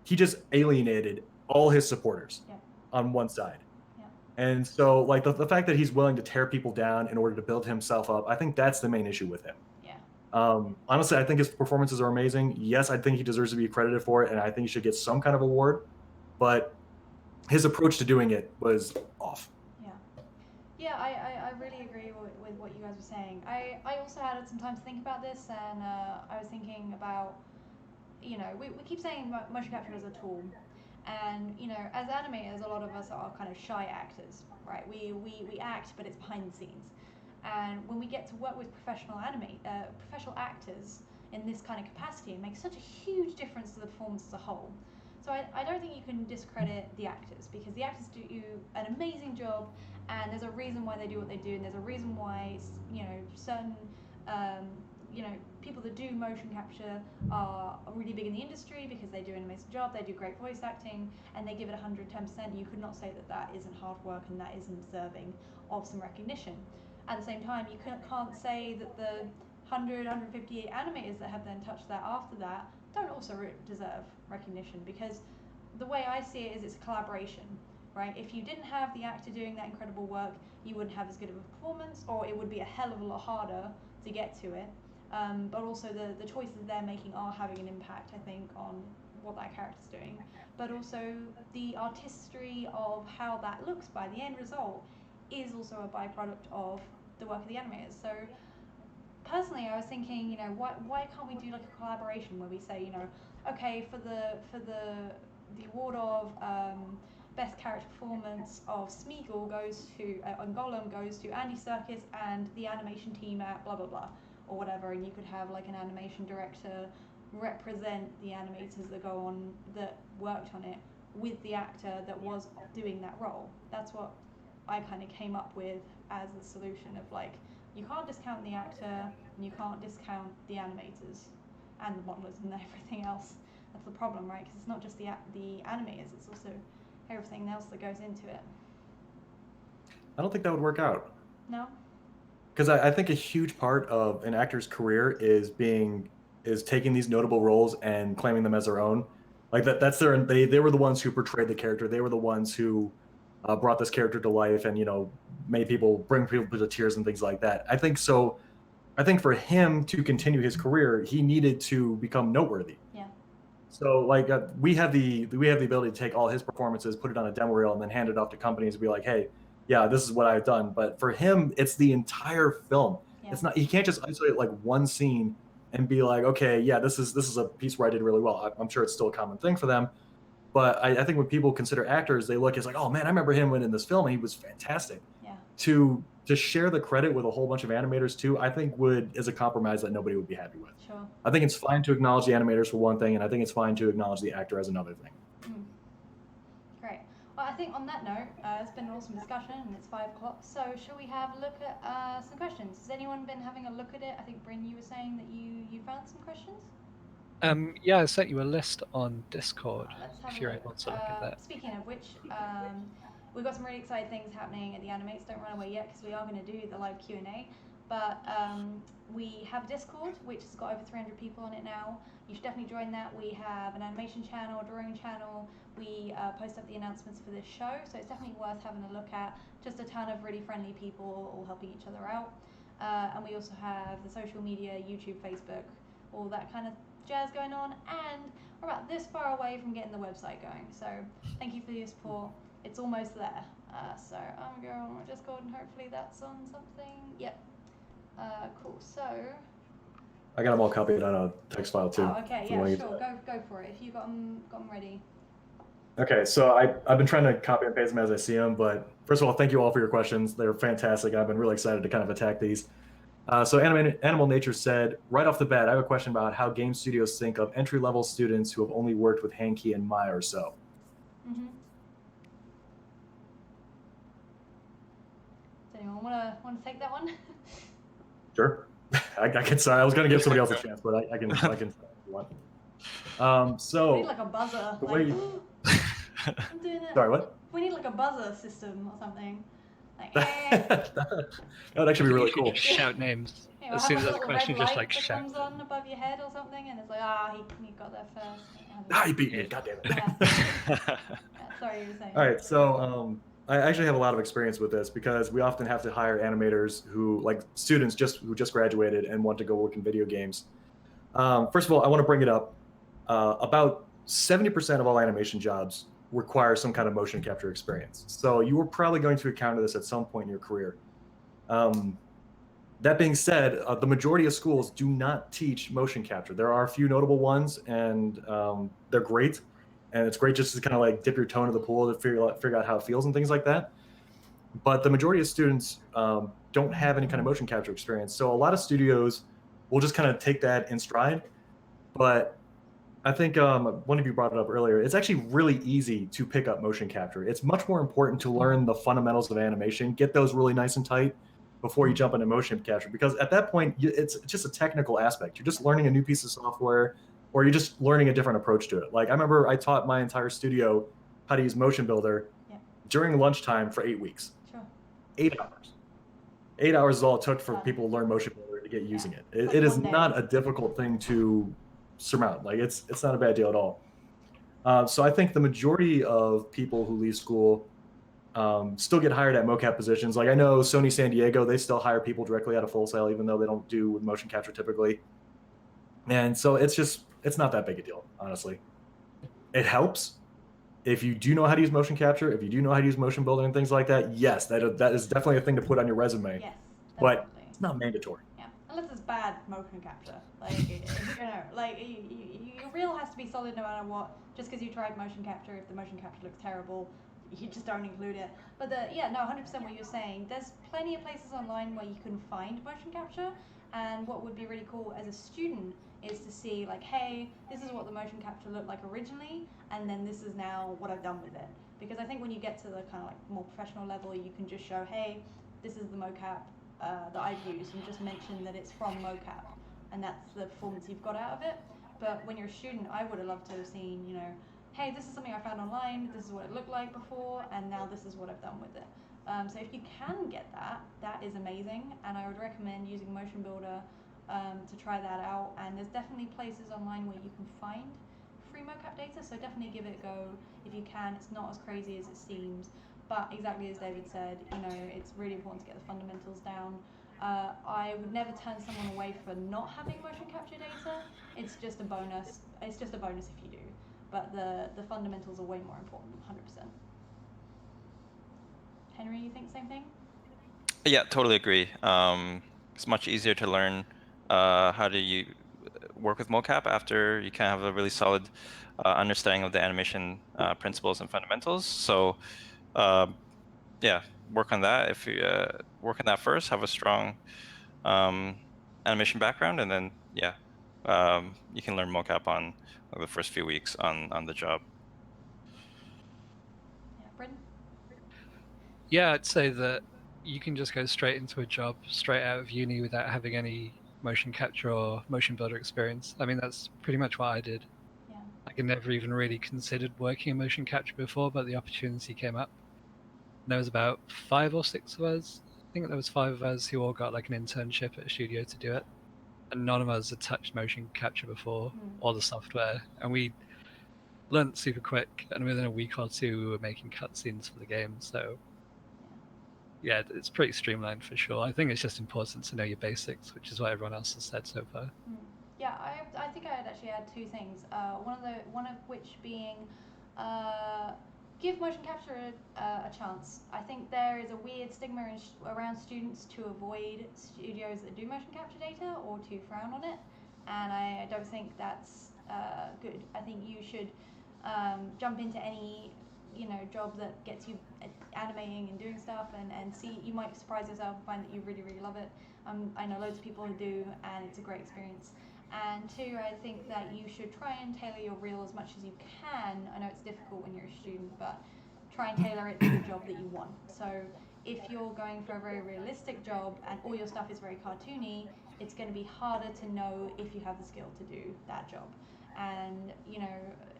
he just alienated all his supporters on one side. Yeah. And so, like, the fact that he's willing to tear people down in order to build himself up, I think that's the main issue with him. Yeah. Honestly, I think his performances are amazing. Yes, I think he deserves to be credited for it, and I think he should get some kind of award. But his approach to doing it was off. Yeah, I really agree with what you guys were saying. I also had some time to think about this, and I was thinking about, we keep saying motion capture as a tool, and as animators, a lot of us are kind of shy actors, right? We act, but it's behind the scenes, and when we get to work with professional actors in this kind of capacity, it makes such a huge difference to the performance as a whole. So I don't think you can discredit the actors, because the actors do an amazing job, and there's a reason why they do what they do, and there's a reason why certain people that do motion capture are really big in the industry because they do an amazing job, they do great voice acting, and they give it 110%. You could not say that isn't hard work and that isn't deserving of some recognition. At the same time, you can't say that the 158 animators that have then touched that after that don't also deserve recognition, because the way I see it is it's a collaboration, right? If you didn't have the actor doing that incredible work, you wouldn't have as good of a performance, or it would be a hell of a lot harder to get to it. But also the choices they're making are having an impact, I think, on what that character's doing. But also the artistry of how that looks by the end result is also a byproduct of the work of the animators. So personally, I was thinking, why can't we do like a collaboration where we say, okay, for the award of best character performance of Smeagol goes to and Golem goes to Andy Serkis and the animation team at blah blah blah or whatever, and you could have like an animation director represent the animators that worked on it with the actor that was doing that role. That's what I kind of came up with as a solution of like, you can't discount the actor and you can't discount the animators and the modelers and everything else. That's the problem, right? Because it's not just the animators, it's also everything else that goes into it. I don't think that would work out. No? Because I think a huge part of an actor's career is taking these notable roles and claiming them as their own. Like that's they were the ones who portrayed the character. They were the ones who brought this character to life and made bring people to tears and things like that. I think so. I think for him to continue his career, he needed to become noteworthy. Yeah. So like we have the ability to take all his performances, put it on a demo reel, and then hand it off to companies and be like, hey, yeah, this is what I've done. But for him, it's the entire film. Yeah. It's not. He can't just isolate like one scene and be like, okay, yeah, this is a piece where I did really well. I'm sure it's still a common thing for them. But I think when people consider actors, they look, it's like, oh man, I remember him in this film and he was fantastic. Yeah. To share the credit with a whole bunch of animators too, I think is a compromise that nobody would be happy with. Sure. I think it's fine to acknowledge the animators for one thing, and I think it's fine to acknowledge the actor as another thing. Great. Well, I think on that note, it's been an awesome discussion, and it's 5 o'clock. So shall we have a look at some questions? Has anyone been having a look at it? I think Bryn, you were saying that you found some questions. Yeah, I sent you a list on Discord if you're able to look at that. Speaking of which, we've got some really exciting things happening at the Animates. Don't run away yet, because we are going to do the live Q&A. But we have a Discord, which has got over 300 people on it now. You should definitely join that. We have an animation channel, a drawing channel. We post up the announcements for this show, so it's definitely worth having a look at. Just a ton of really friendly people all helping each other out. And we also have the social media, YouTube, Facebook, all that kind of jazz going on. And we're about this far away from getting the website going. So thank you for your support. It's almost there. So I'm going on my Discord, and hopefully that's on something. Yep. Cool. So. I got them all copied on a text file too. Oh, okay. Yeah, sure. Go for it. If you got them ready. Okay, so I've been trying to copy and paste them as I see them, but first of all, thank you all for your questions. They're fantastic. I've been really excited to kind of attack these. So Animal Nature said, right off the bat, I have a question about how game studios think of entry-level students who have only worked with Hankey and Maya or so. Mm-hmm. Does anyone want to take that one? Sure. I can. Sorry, I was going to give somebody else a chance, but I can. I can. If you want. So. We need like a buzzer. The like, way you... I'm doing it. Sorry, what? We need like a buzzer system or something. Like, that would actually be really cool. Shout names. You know, As soon as have there's like a question, just like that shout. comes on above your head or something, and it's like, he got there first. Ah, you beat me. God damn it. Yeah, sorry, you were saying. All right, so I actually have a lot of experience with this because we often have to hire animators who, like students who just graduated and want to go work in video games. First of all, I want to bring it up. About 70% of all animation jobs require some kind of motion capture experience. So you were probably going to encounter this at some point in your career. That being said, the majority of schools do not teach motion capture. There are a few notable ones, and they're great. And it's great just to kind of like dip your toe into the pool to figure out how it feels and things like that. But the majority of students don't have any kind of motion capture experience. So a lot of studios will just kind of take that in stride. But I think one of you brought it up earlier. It's actually really easy to pick up motion capture. It's much more important to learn the fundamentals of animation, get those really nice and tight before you jump into motion capture. Because at that point, it's just a technical aspect. You're just learning a new piece of software, or you're just learning a different approach to it. Like I remember I taught my entire studio how to use Motion Builder during lunchtime for 8 weeks. Sure. 8 hours. 8 hours is all it took for people to learn Motion Builder to get using it. It is not a difficult thing to surmount. Like it's not a bad deal at all. So I think the majority of people who leave school still get hired at mocap positions. Like I know Sony San Diego, they still hire people directly out of Full Sail, even though they don't do with motion capture typically. And so it's not that big a deal, honestly. It helps if you do know how to use motion capture, if you do know how to use Motion Builder and things like that. Yes, that is definitely a thing to put on your resume. Yes, but it's not mandatory. Yeah, unless it's bad motion capture. Like you know, like your reel has to be solid no matter what. Just because you tried motion capture, if the motion capture looks terrible, you just don't include it. But 100% what you're saying. There's plenty of places online where you can find motion capture, and what would be really cool as a student is to see like, hey, this is what the motion capture looked like originally, and then this is now what I've done with it. Because I think when you get to the kind of like more professional level, you can just show, hey, this is the mocap that I've used, and just mention that it's from mocap, and that's the performance you've got out of it. But when you're a student, I would have loved to have seen, you know, hey, this is something I found online, this is what it looked like before, and now this is what I've done with it. So if you can get that, that is amazing, and I would recommend using Motion Builder to try that out. And there's definitely places online where you can find free mocap data, so definitely give it a go if you can. It's not as crazy as it seems, but exactly as David said, you know, it's really important to get the fundamentals down. I would never turn someone away for not having motion capture data. It's just a bonus. It's just a bonus if you do. But the fundamentals are way more important, 100%. Henry, you think the same thing? Yeah, totally agree. It's much easier to learn how do you work with mocap after you kind of have a really solid understanding of the animation principles and fundamentals. So yeah, work on that. If you work on that first, have a strong animation background, and then you can learn mocap on the first few weeks on the job. Yeah, Brendan? Yeah, I'd say that you can just go straight into a job straight out of uni without having any motion capture or motion builder experience. I mean, that's pretty much what I did. Yeah. I had never even really considered working in motion capture before, but the opportunity came up. And there was about 5 or 6 of us think there was 5 of us who all got like an internship at a studio to do it, and none of us had touched motion capture before or the software, and we learnt super quick, and within a week or two we were making cutscenes for the game. So yeah, it's pretty streamlined for sure. I think it's just important to know your basics, which is what everyone else has said so far. Yeah, I think I'd actually add 2 things. One of which being give motion capture a chance. I think there is a weird stigma around students to avoid studios that do motion capture data or to frown on it, and I don't think that's good. I think you should jump into any job that gets you animating and doing stuff, and see. You might surprise yourself and find that you really love it. I know loads of people who do, and it's a great experience. And 2, I think that you should try and tailor your reel as much as you can. I know it's difficult when you're a student, but try and tailor it to the job that you want. So if you're going for a very realistic job and all your stuff is very cartoony, it's going to be harder to know if you have the skill to do that job. And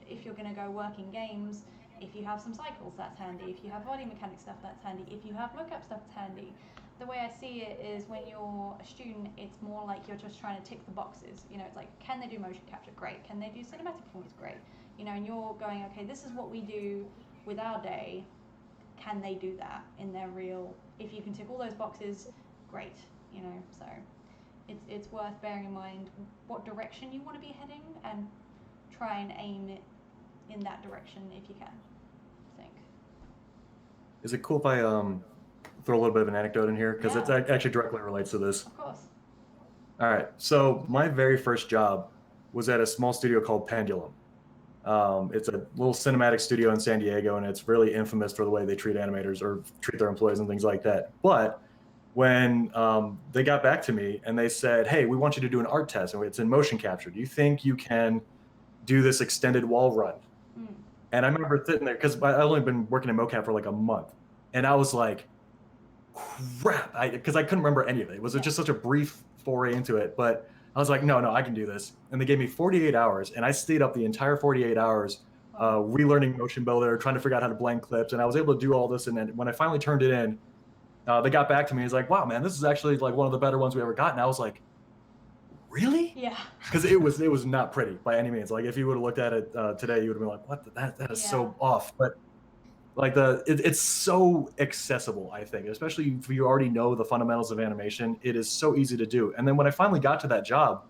if you're going to go work in games, if you have some cycles, that's handy. If you have body mechanic stuff, that's handy. If you have mocap stuff, it's handy. The way I see it is when you're a student, it's more like you're just trying to tick the boxes. It's like, can they do motion capture? Great. Can they do cinematic performance? Great. And you're going, okay, this is what we do with our day. Can they do that in their reel? If you can tick all those boxes, great. So it's worth bearing in mind what direction you want to be heading and try and aim it in that direction if you can, I think. Is it cool if I throw a little bit of an anecdote in here? Because it actually directly relates to this. Of course. All right. So my very first job was at a small studio called Pendulum. It's a little cinematic studio in San Diego, and it's really infamous for the way they treat animators or treat their employees and things like that. But when they got back to me and they said, hey, we want you to do an art test, and it's in motion capture. Do you think you can do this extended wall run? And I remember sitting there, because I'd only been working in mocap for like a month, and I was like, crap, because I couldn't remember any of it. It was just such a brief foray into it, but I was like, no, I can do this. And they gave me 48 hours, and I stayed up the entire 48 hours relearning Motion Builder, trying to figure out how to blend clips, and I was able to do all this. And then when I finally turned it in, they got back to me. It's like, wow, man, this is actually like one of the better ones we ever got. And I was like, really? Yeah. Because it was not pretty by any means. Like if you would have looked at it today, you would have been like, what? That is so off. But like it's so accessible, I think, especially if you already know the fundamentals of animation. It is so easy to do. And then when I finally got to that job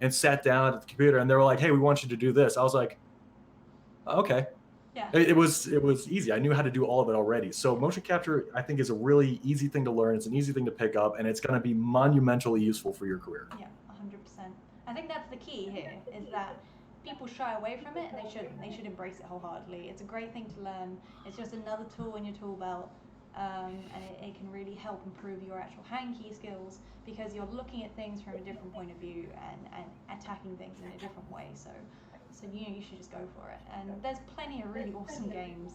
and sat down at the computer, and they were like, hey, we want you to do this, I was like, okay. Yeah. It was easy. I knew how to do all of it already. So motion capture, I think, is a really easy thing to learn. It's an easy thing to pick up, and it's going to be monumentally useful for your career. Yeah, 100%. I think that's the key here, is that people shy away from it, and they shouldn't. They should embrace it wholeheartedly. It's a great thing to learn. It's just another tool in your tool belt, and it can really help improve your actual Hankey skills, because you're looking at things from a different point of view and attacking things in a different way. So you should just go for it. And there's plenty of really awesome games,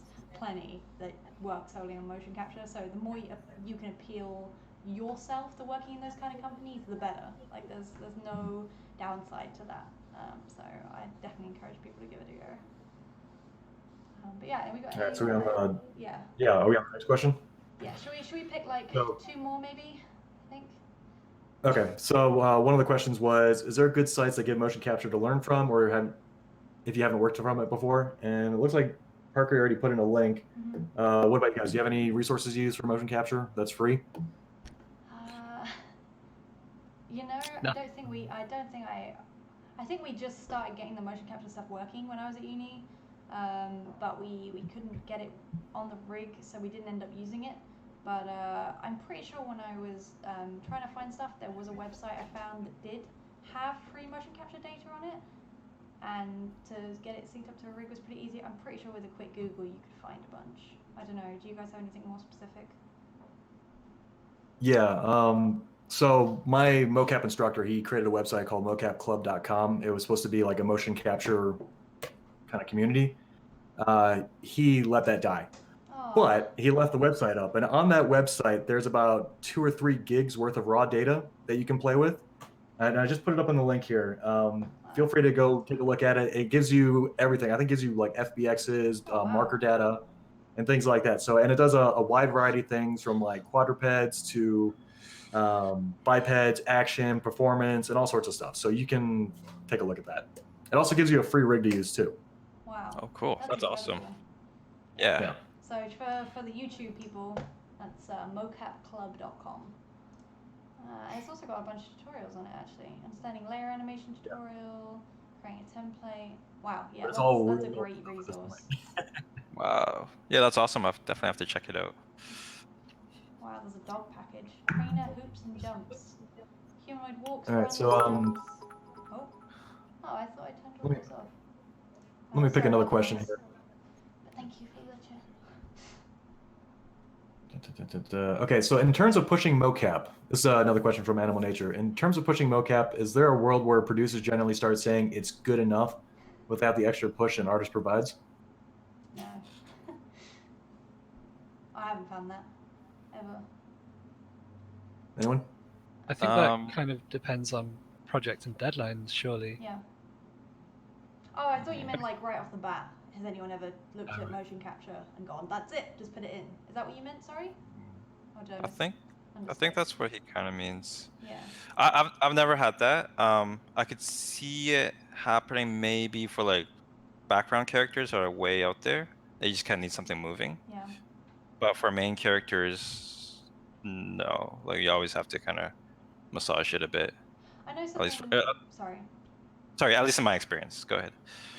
that work solely on motion capture. So the more you can appeal yourself to working in those kind of companies, the better. Like there's no downside to that. So I definitely encourage people to give it a go. But yeah, and we got. All right, so we have yeah. Are we on the next question? Yeah. Should we pick like 2 more maybe? I think. Okay, so one of the questions was, is there good sites that give motion capture to learn from, or if you haven't worked from it before? And it looks like Parker already put in a link. What about you guys? Do you have any resources you use for motion capture that's free? No. I think we just started getting the motion capture stuff working when I was at uni, but we couldn't get it on the rig, so we didn't end up using it. But I'm pretty sure when I was trying to find stuff, there was a website I found that did have free motion capture data on it, and to get it synced up to a rig was pretty easy. I'm pretty sure with a quick Google you could find a bunch. I don't know, do you guys have anything more specific? Yeah, so my mocap instructor, he created a website called mocapclub.com. It was supposed to be like a motion capture kind of community. He let that die. But he left the website up, and on that website there's about 2 or 3 gigs worth of raw data that you can play with, and I just put it up in the link here. Feel free to go take a look at it. It gives you everything. I think it gives you like FBXs, marker data, and things like that. So, and it does a wide variety of things from like quadrupeds to bipeds, action, performance, and all sorts of stuff. So you can take a look at that. It also gives you a free rig to use too. Wow. Oh, cool. That's awesome. incredible. Yeah. So for the YouTube people, that's mocapclub.com. And it's also got a bunch of tutorials on it actually. Understanding layer animation tutorial, creating a template. Wow, yeah, that's a great resource. Wow. Yeah, that's awesome. I definitely have to check it out. Wow, there's a dog package. Trainer hoops and jumps. Humanoid walks. All right, runs, so jumps. Oh, I thought I turned all those off. Let me pick Sorry another about question this. here. But thank you for the chat. Okay, so in terms of pushing mocap, this is another question from Animal Nature. In terms of pushing mocap, is there a world where producers generally start saying it's good enough without the extra push an artist provides? No. I haven't found that ever. Anyone? I think that kind of depends on project and deadlines, surely. Yeah. Oh, I thought you meant like right off the bat. Has anyone ever looked at motion capture and gone, "That's it, just put it in"? Is that what you meant? Sorry. Or did I think that's what he kind of means. Yeah. I've never had that. I could see it happening maybe for like background characters that are way out there. They just kind of need something moving. Yeah. But for main characters, no. Like you always have to kind of massage it a bit. I know something. At least Sorry. Sorry, at least in my experience. Go ahead.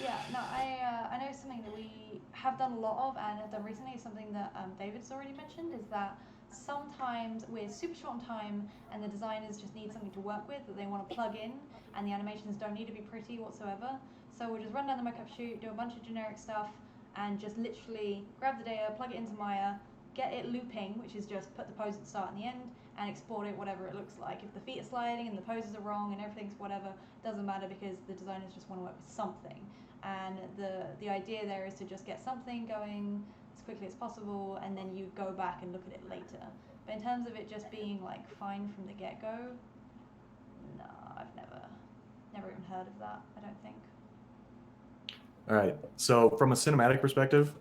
Yeah, no, I know something that we have done a lot of and have done recently is something that David's already mentioned, is that sometimes we're super short on time and the designers just need something to work with that they want to plug in, and the animations don't need to be pretty whatsoever. So we'll just run down the mocap shoot, do a bunch of generic stuff, and just literally grab the data, plug it into Maya, get it looping, which is just put the pose at the start and the end, and export it whatever it looks like. If the feet are sliding and the poses are wrong and everything's whatever, doesn't matter because the designers just want to work with something. And the idea there is to just get something going as quickly as possible, and then you go back and look at it later. But in terms of it just being like fine from the get-go, no, I've never even heard of that, I don't think. All right, so from a cinematic perspective,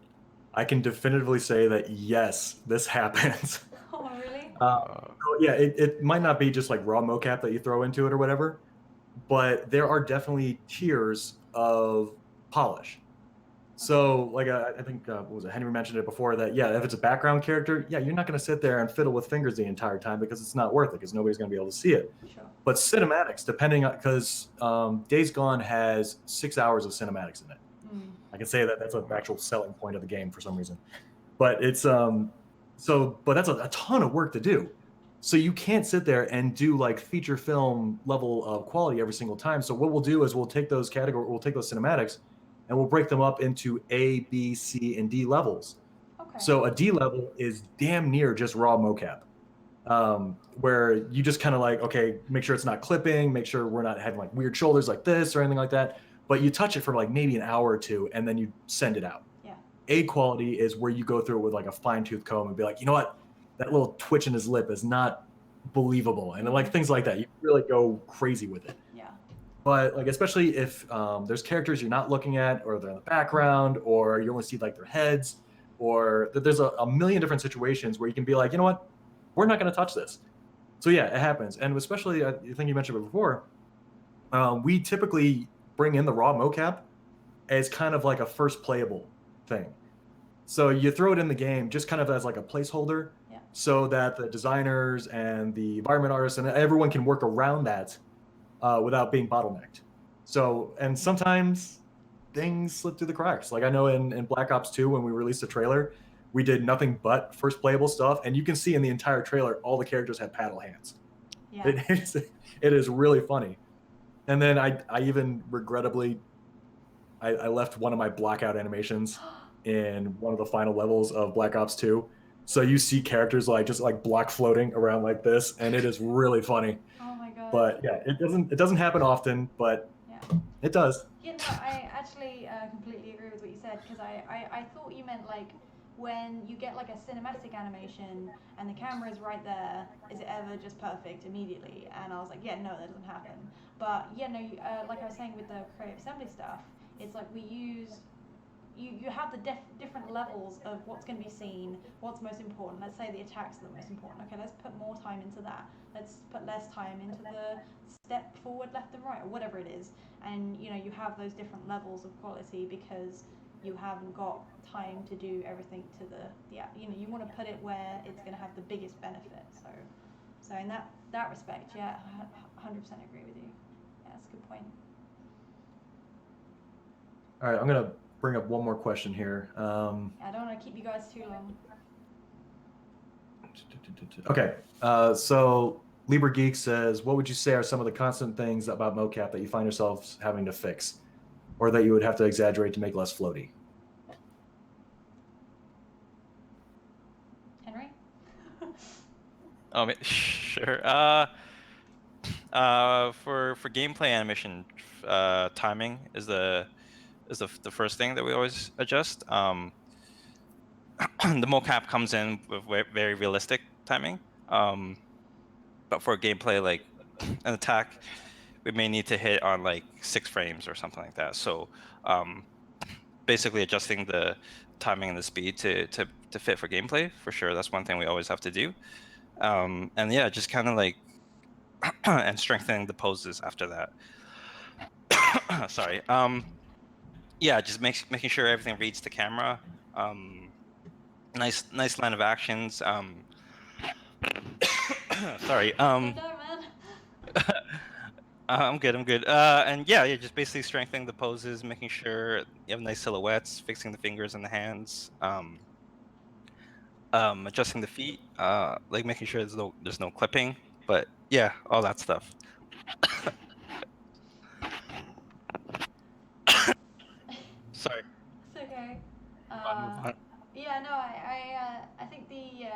I can definitively say that yes, this happens. Oh, really? Yeah, it might not be just like raw mocap that you throw into it or whatever, but there are definitely tiers of polish. So like I think what was it, Henry mentioned it before, that yeah, if it's a background character, yeah, you're not going to sit there and fiddle with fingers the entire time because it's not worth it, because nobody's going to be able to see it. Sure. But cinematics, depending on, because Days Gone has 6 hours of cinematics in it. I can say that that's an actual selling point of the game for some reason. But it's but that's a ton of work to do. So you can't sit there and do like feature film level of quality every single time. So what we'll do is we'll take those cinematics and we'll break them up into A, B, C, and D levels. Okay. So a D level is damn near just raw mocap, where you just kind of like, okay, make sure it's not clipping, make sure we're not having like weird shoulders like this or anything like that. But you touch it for like maybe an hour or two, and then you send it out. Yeah. A quality is where you go through it with like a fine-tooth comb and be like, you know what, that little twitch in his lip is not believable, and like things like that. You really go crazy with it. Yeah. But like, especially if there's characters you're not looking at, or they're in the background, or you only see like their heads, or there's a million different situations where you can be like, you know what, we're not going to touch this. So yeah, it happens. And especially, I think you mentioned it before, we typically bring in the raw mocap as kind of like a first playable thing. So you throw it in the game just kind of as like a placeholder, so that the designers and the environment artists and everyone can work around that without being bottlenecked. So, and sometimes things slip through the cracks. Like I know in Black Ops 2, when we released the trailer, we did nothing but first playable stuff, and you can see in the entire trailer all the characters have paddle hands. Yeah. It is really funny. And then I even regrettably, I left one of my blackout animations in one of the final levels of Black Ops 2. So you see characters like just like block floating around like this, and it is really funny. Oh my god! But yeah, it doesn't happen often, but it does. Yeah, no, I actually completely agree with what you said, because I thought you meant like when you get like a cinematic animation and the camera is right there, is it ever just perfect immediately? And I was like, yeah, no, that doesn't happen. But yeah, no, like I was saying with the creative assembly stuff, it's like we use you have the different levels of what's going to be seen, what's most important. Let's say the attacks are the most important. Okay, let's put more time into that. Let's put less time into the step forward, left and right, or whatever it is. And you know, you have those different levels of quality because you haven't got time to do everything to you know, you want to put it where it's going to have the biggest benefit. So in that respect, yeah, 100% agree with you. Yeah, that's a good point. All right, I'm gonna bring up one more question here. I don't want to keep you guys too long. Okay, so Libra Geek says, what would you say are some of the constant things about mocap that you find yourselves having to fix, or that you would have to exaggerate to make less floaty? Henry? Sure. For gameplay animation, timing is the first thing that we always adjust. The mocap comes in with very realistic timing. But for gameplay, like an attack, we may need to hit on like 6 frames or something like that. So basically adjusting the timing and the speed to fit for gameplay, for sure. That's one thing we always have to do. And yeah, just kind of like and strengthening the poses after that. Sorry. Yeah, just making sure everything reads the camera. Nice line of actions. Sorry. Oh, no, man. I'm good. And yeah, just basically strengthening the poses, making sure you have nice silhouettes, fixing the fingers and the hands, adjusting the feet, like making sure there's no clipping. But yeah, all that stuff. Sorry. It's okay. Move on. Yeah, no, I think the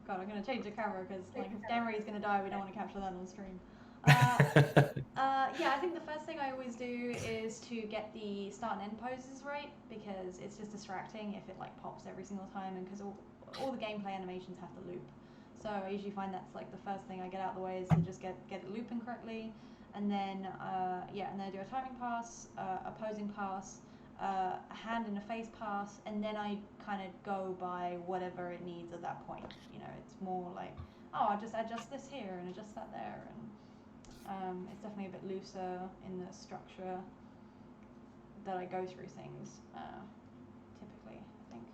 God, I'm gonna change the camera because like if Demery's gonna die, we don't want to capture that on stream. Yeah, I think the first thing I always do is to get the start and end poses right because it's just distracting if it like pops every single time, and because all the gameplay animations have to loop. So I usually find that's like the first thing I get out of the way is to just get it looping correctly, and then and then I do a timing pass, a posing pass, a hand and a face pass, and then I kind of go by whatever it needs at that point. You know, it's more like, oh, I'll just adjust this here and adjust that there, and it's definitely a bit looser in the structure that I go through things, typically, I think.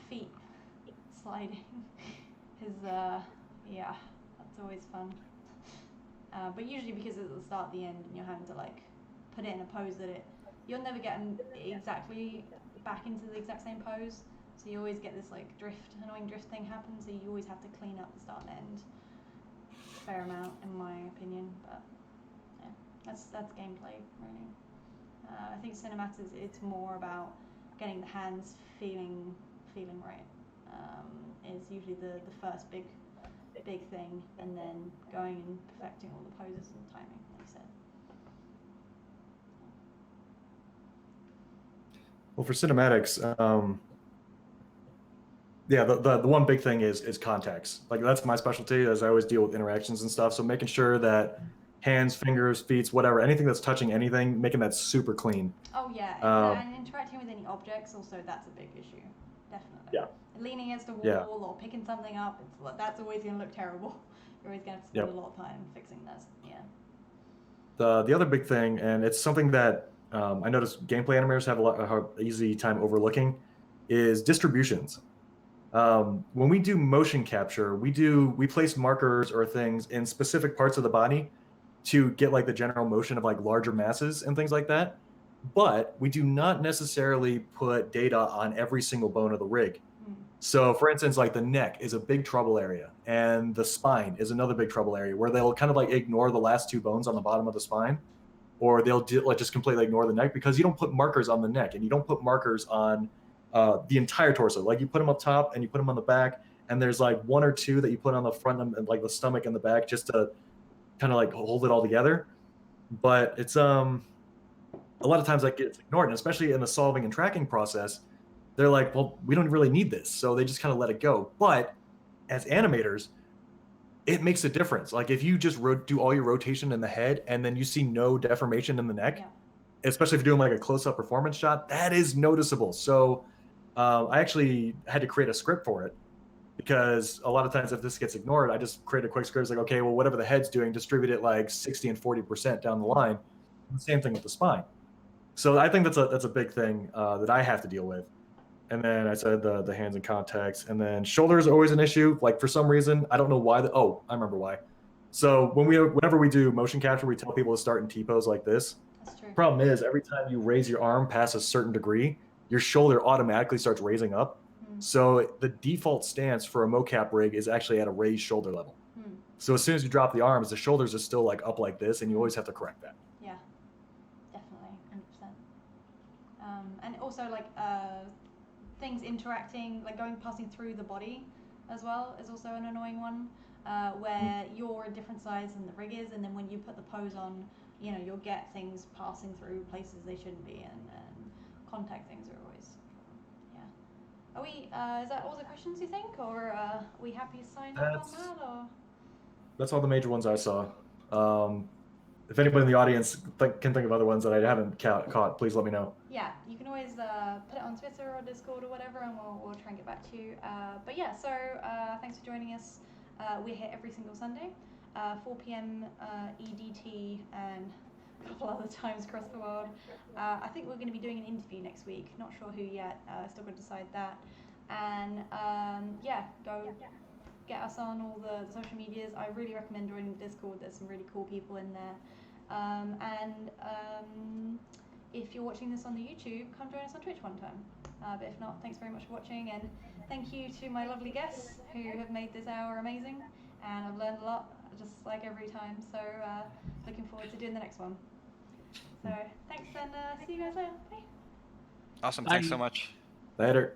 Feet sliding is, yeah, that's always fun. But usually because it's at the start, the end, and you're having to like put it in a pose that you'll never get exactly back into the exact same pose. So you always get this like annoying drift thing happen. So you always have to clean up the start and end a fair amount, in my opinion. But yeah, that's gameplay really. I think cinematics it's more about getting the hands feeling right. Is usually the first big thing, and then going and perfecting all the poses and timing, like I said. Well, for cinematics, yeah, the one big thing is context. Like that's my specialty, as I always deal with interactions and stuff. So making sure that hands, fingers, feet, whatever, anything that's touching anything, making that super clean. Oh yeah, and interacting with any objects also, that's a big issue, definitely. Yeah. Leaning against a wall or picking something up, that's always going to look terrible. You're always going to have to spend a lot of time fixing that. Yeah. The other big thing, and it's something that I notice gameplay animators have a easy time overlooking, is distributions. When we do motion capture, we place markers or things in specific parts of the body to get like the general motion of like larger masses and things like that. But we do not necessarily put data on every single bone of the rig. So for instance, like the neck is a big trouble area, and the spine is another big trouble area where they'll kind of like ignore the last 2 bones on the bottom of the spine, or they'll like just completely ignore the neck because you don't put markers on the neck and you don't put markers on the entire torso. Like you put them up top and you put them on the back, and there's like 1 or 2 that you put on the front and like the stomach and the back just to kind of like hold it all together. But it's a lot of times that gets ignored, and especially in the solving and tracking process, they're like, well, we don't really need this. So they just kind of let it go. But as animators, it makes a difference. Like if you just do all your rotation in the head and then you see no deformation in the neck, especially if you're doing like a close-up performance shot, that is noticeable. So I actually had to create a script for it, because a lot of times if this gets ignored, I just create a quick script. It's like, okay, well, whatever the head's doing, distribute it like 60 and 40% down the line. And the same thing with the spine. So I think that's a big thing that I have to deal with. And then I said the hands in context, and then shoulders are always an issue. Like for some reason, I don't know why. I remember why. So whenever we do motion capture, we tell people to start in T-pose like this. That's true. Problem is, every time you raise your arm past a certain degree, your shoulder automatically starts raising up. So the default stance for a mocap rig is actually at a raised shoulder level. So as soon as you drop the arms, the shoulders are still like up like this, and you always have to correct that. Yeah, definitely, 100%. And also like things interacting, like passing through the body as well is also an annoying one, where you're a different size than the rig is, and then when you put the pose on, you know, you'll get things passing through places they shouldn't be, and contact things are always. Are we, is that all the questions you think, or are we happy to sign off on that, or? That's all the major ones I saw. If anybody in the audience can think of other ones that I haven't caught, please let me know. Yeah, you can always put it on Twitter or Discord or whatever, and we'll try and get back to you. But yeah, so thanks for joining us. We're here every single Sunday, 4 p.m. EDT, and a couple other times across the world. I think we're going to be doing an interview next week. Not sure who yet. Still going to decide that. And yeah, go get us on all the social medias. I really recommend joining the Discord. There's some really cool people in there. And if you're watching this on the YouTube, come join us on Twitch one time. But if not, thanks very much for watching, and thank you to my lovely guests who have made this hour amazing. And I've learned a lot, just like every time. So looking forward to doing the next one. So thanks, and see you guys later. Bye. Awesome. Thanks so much. Later.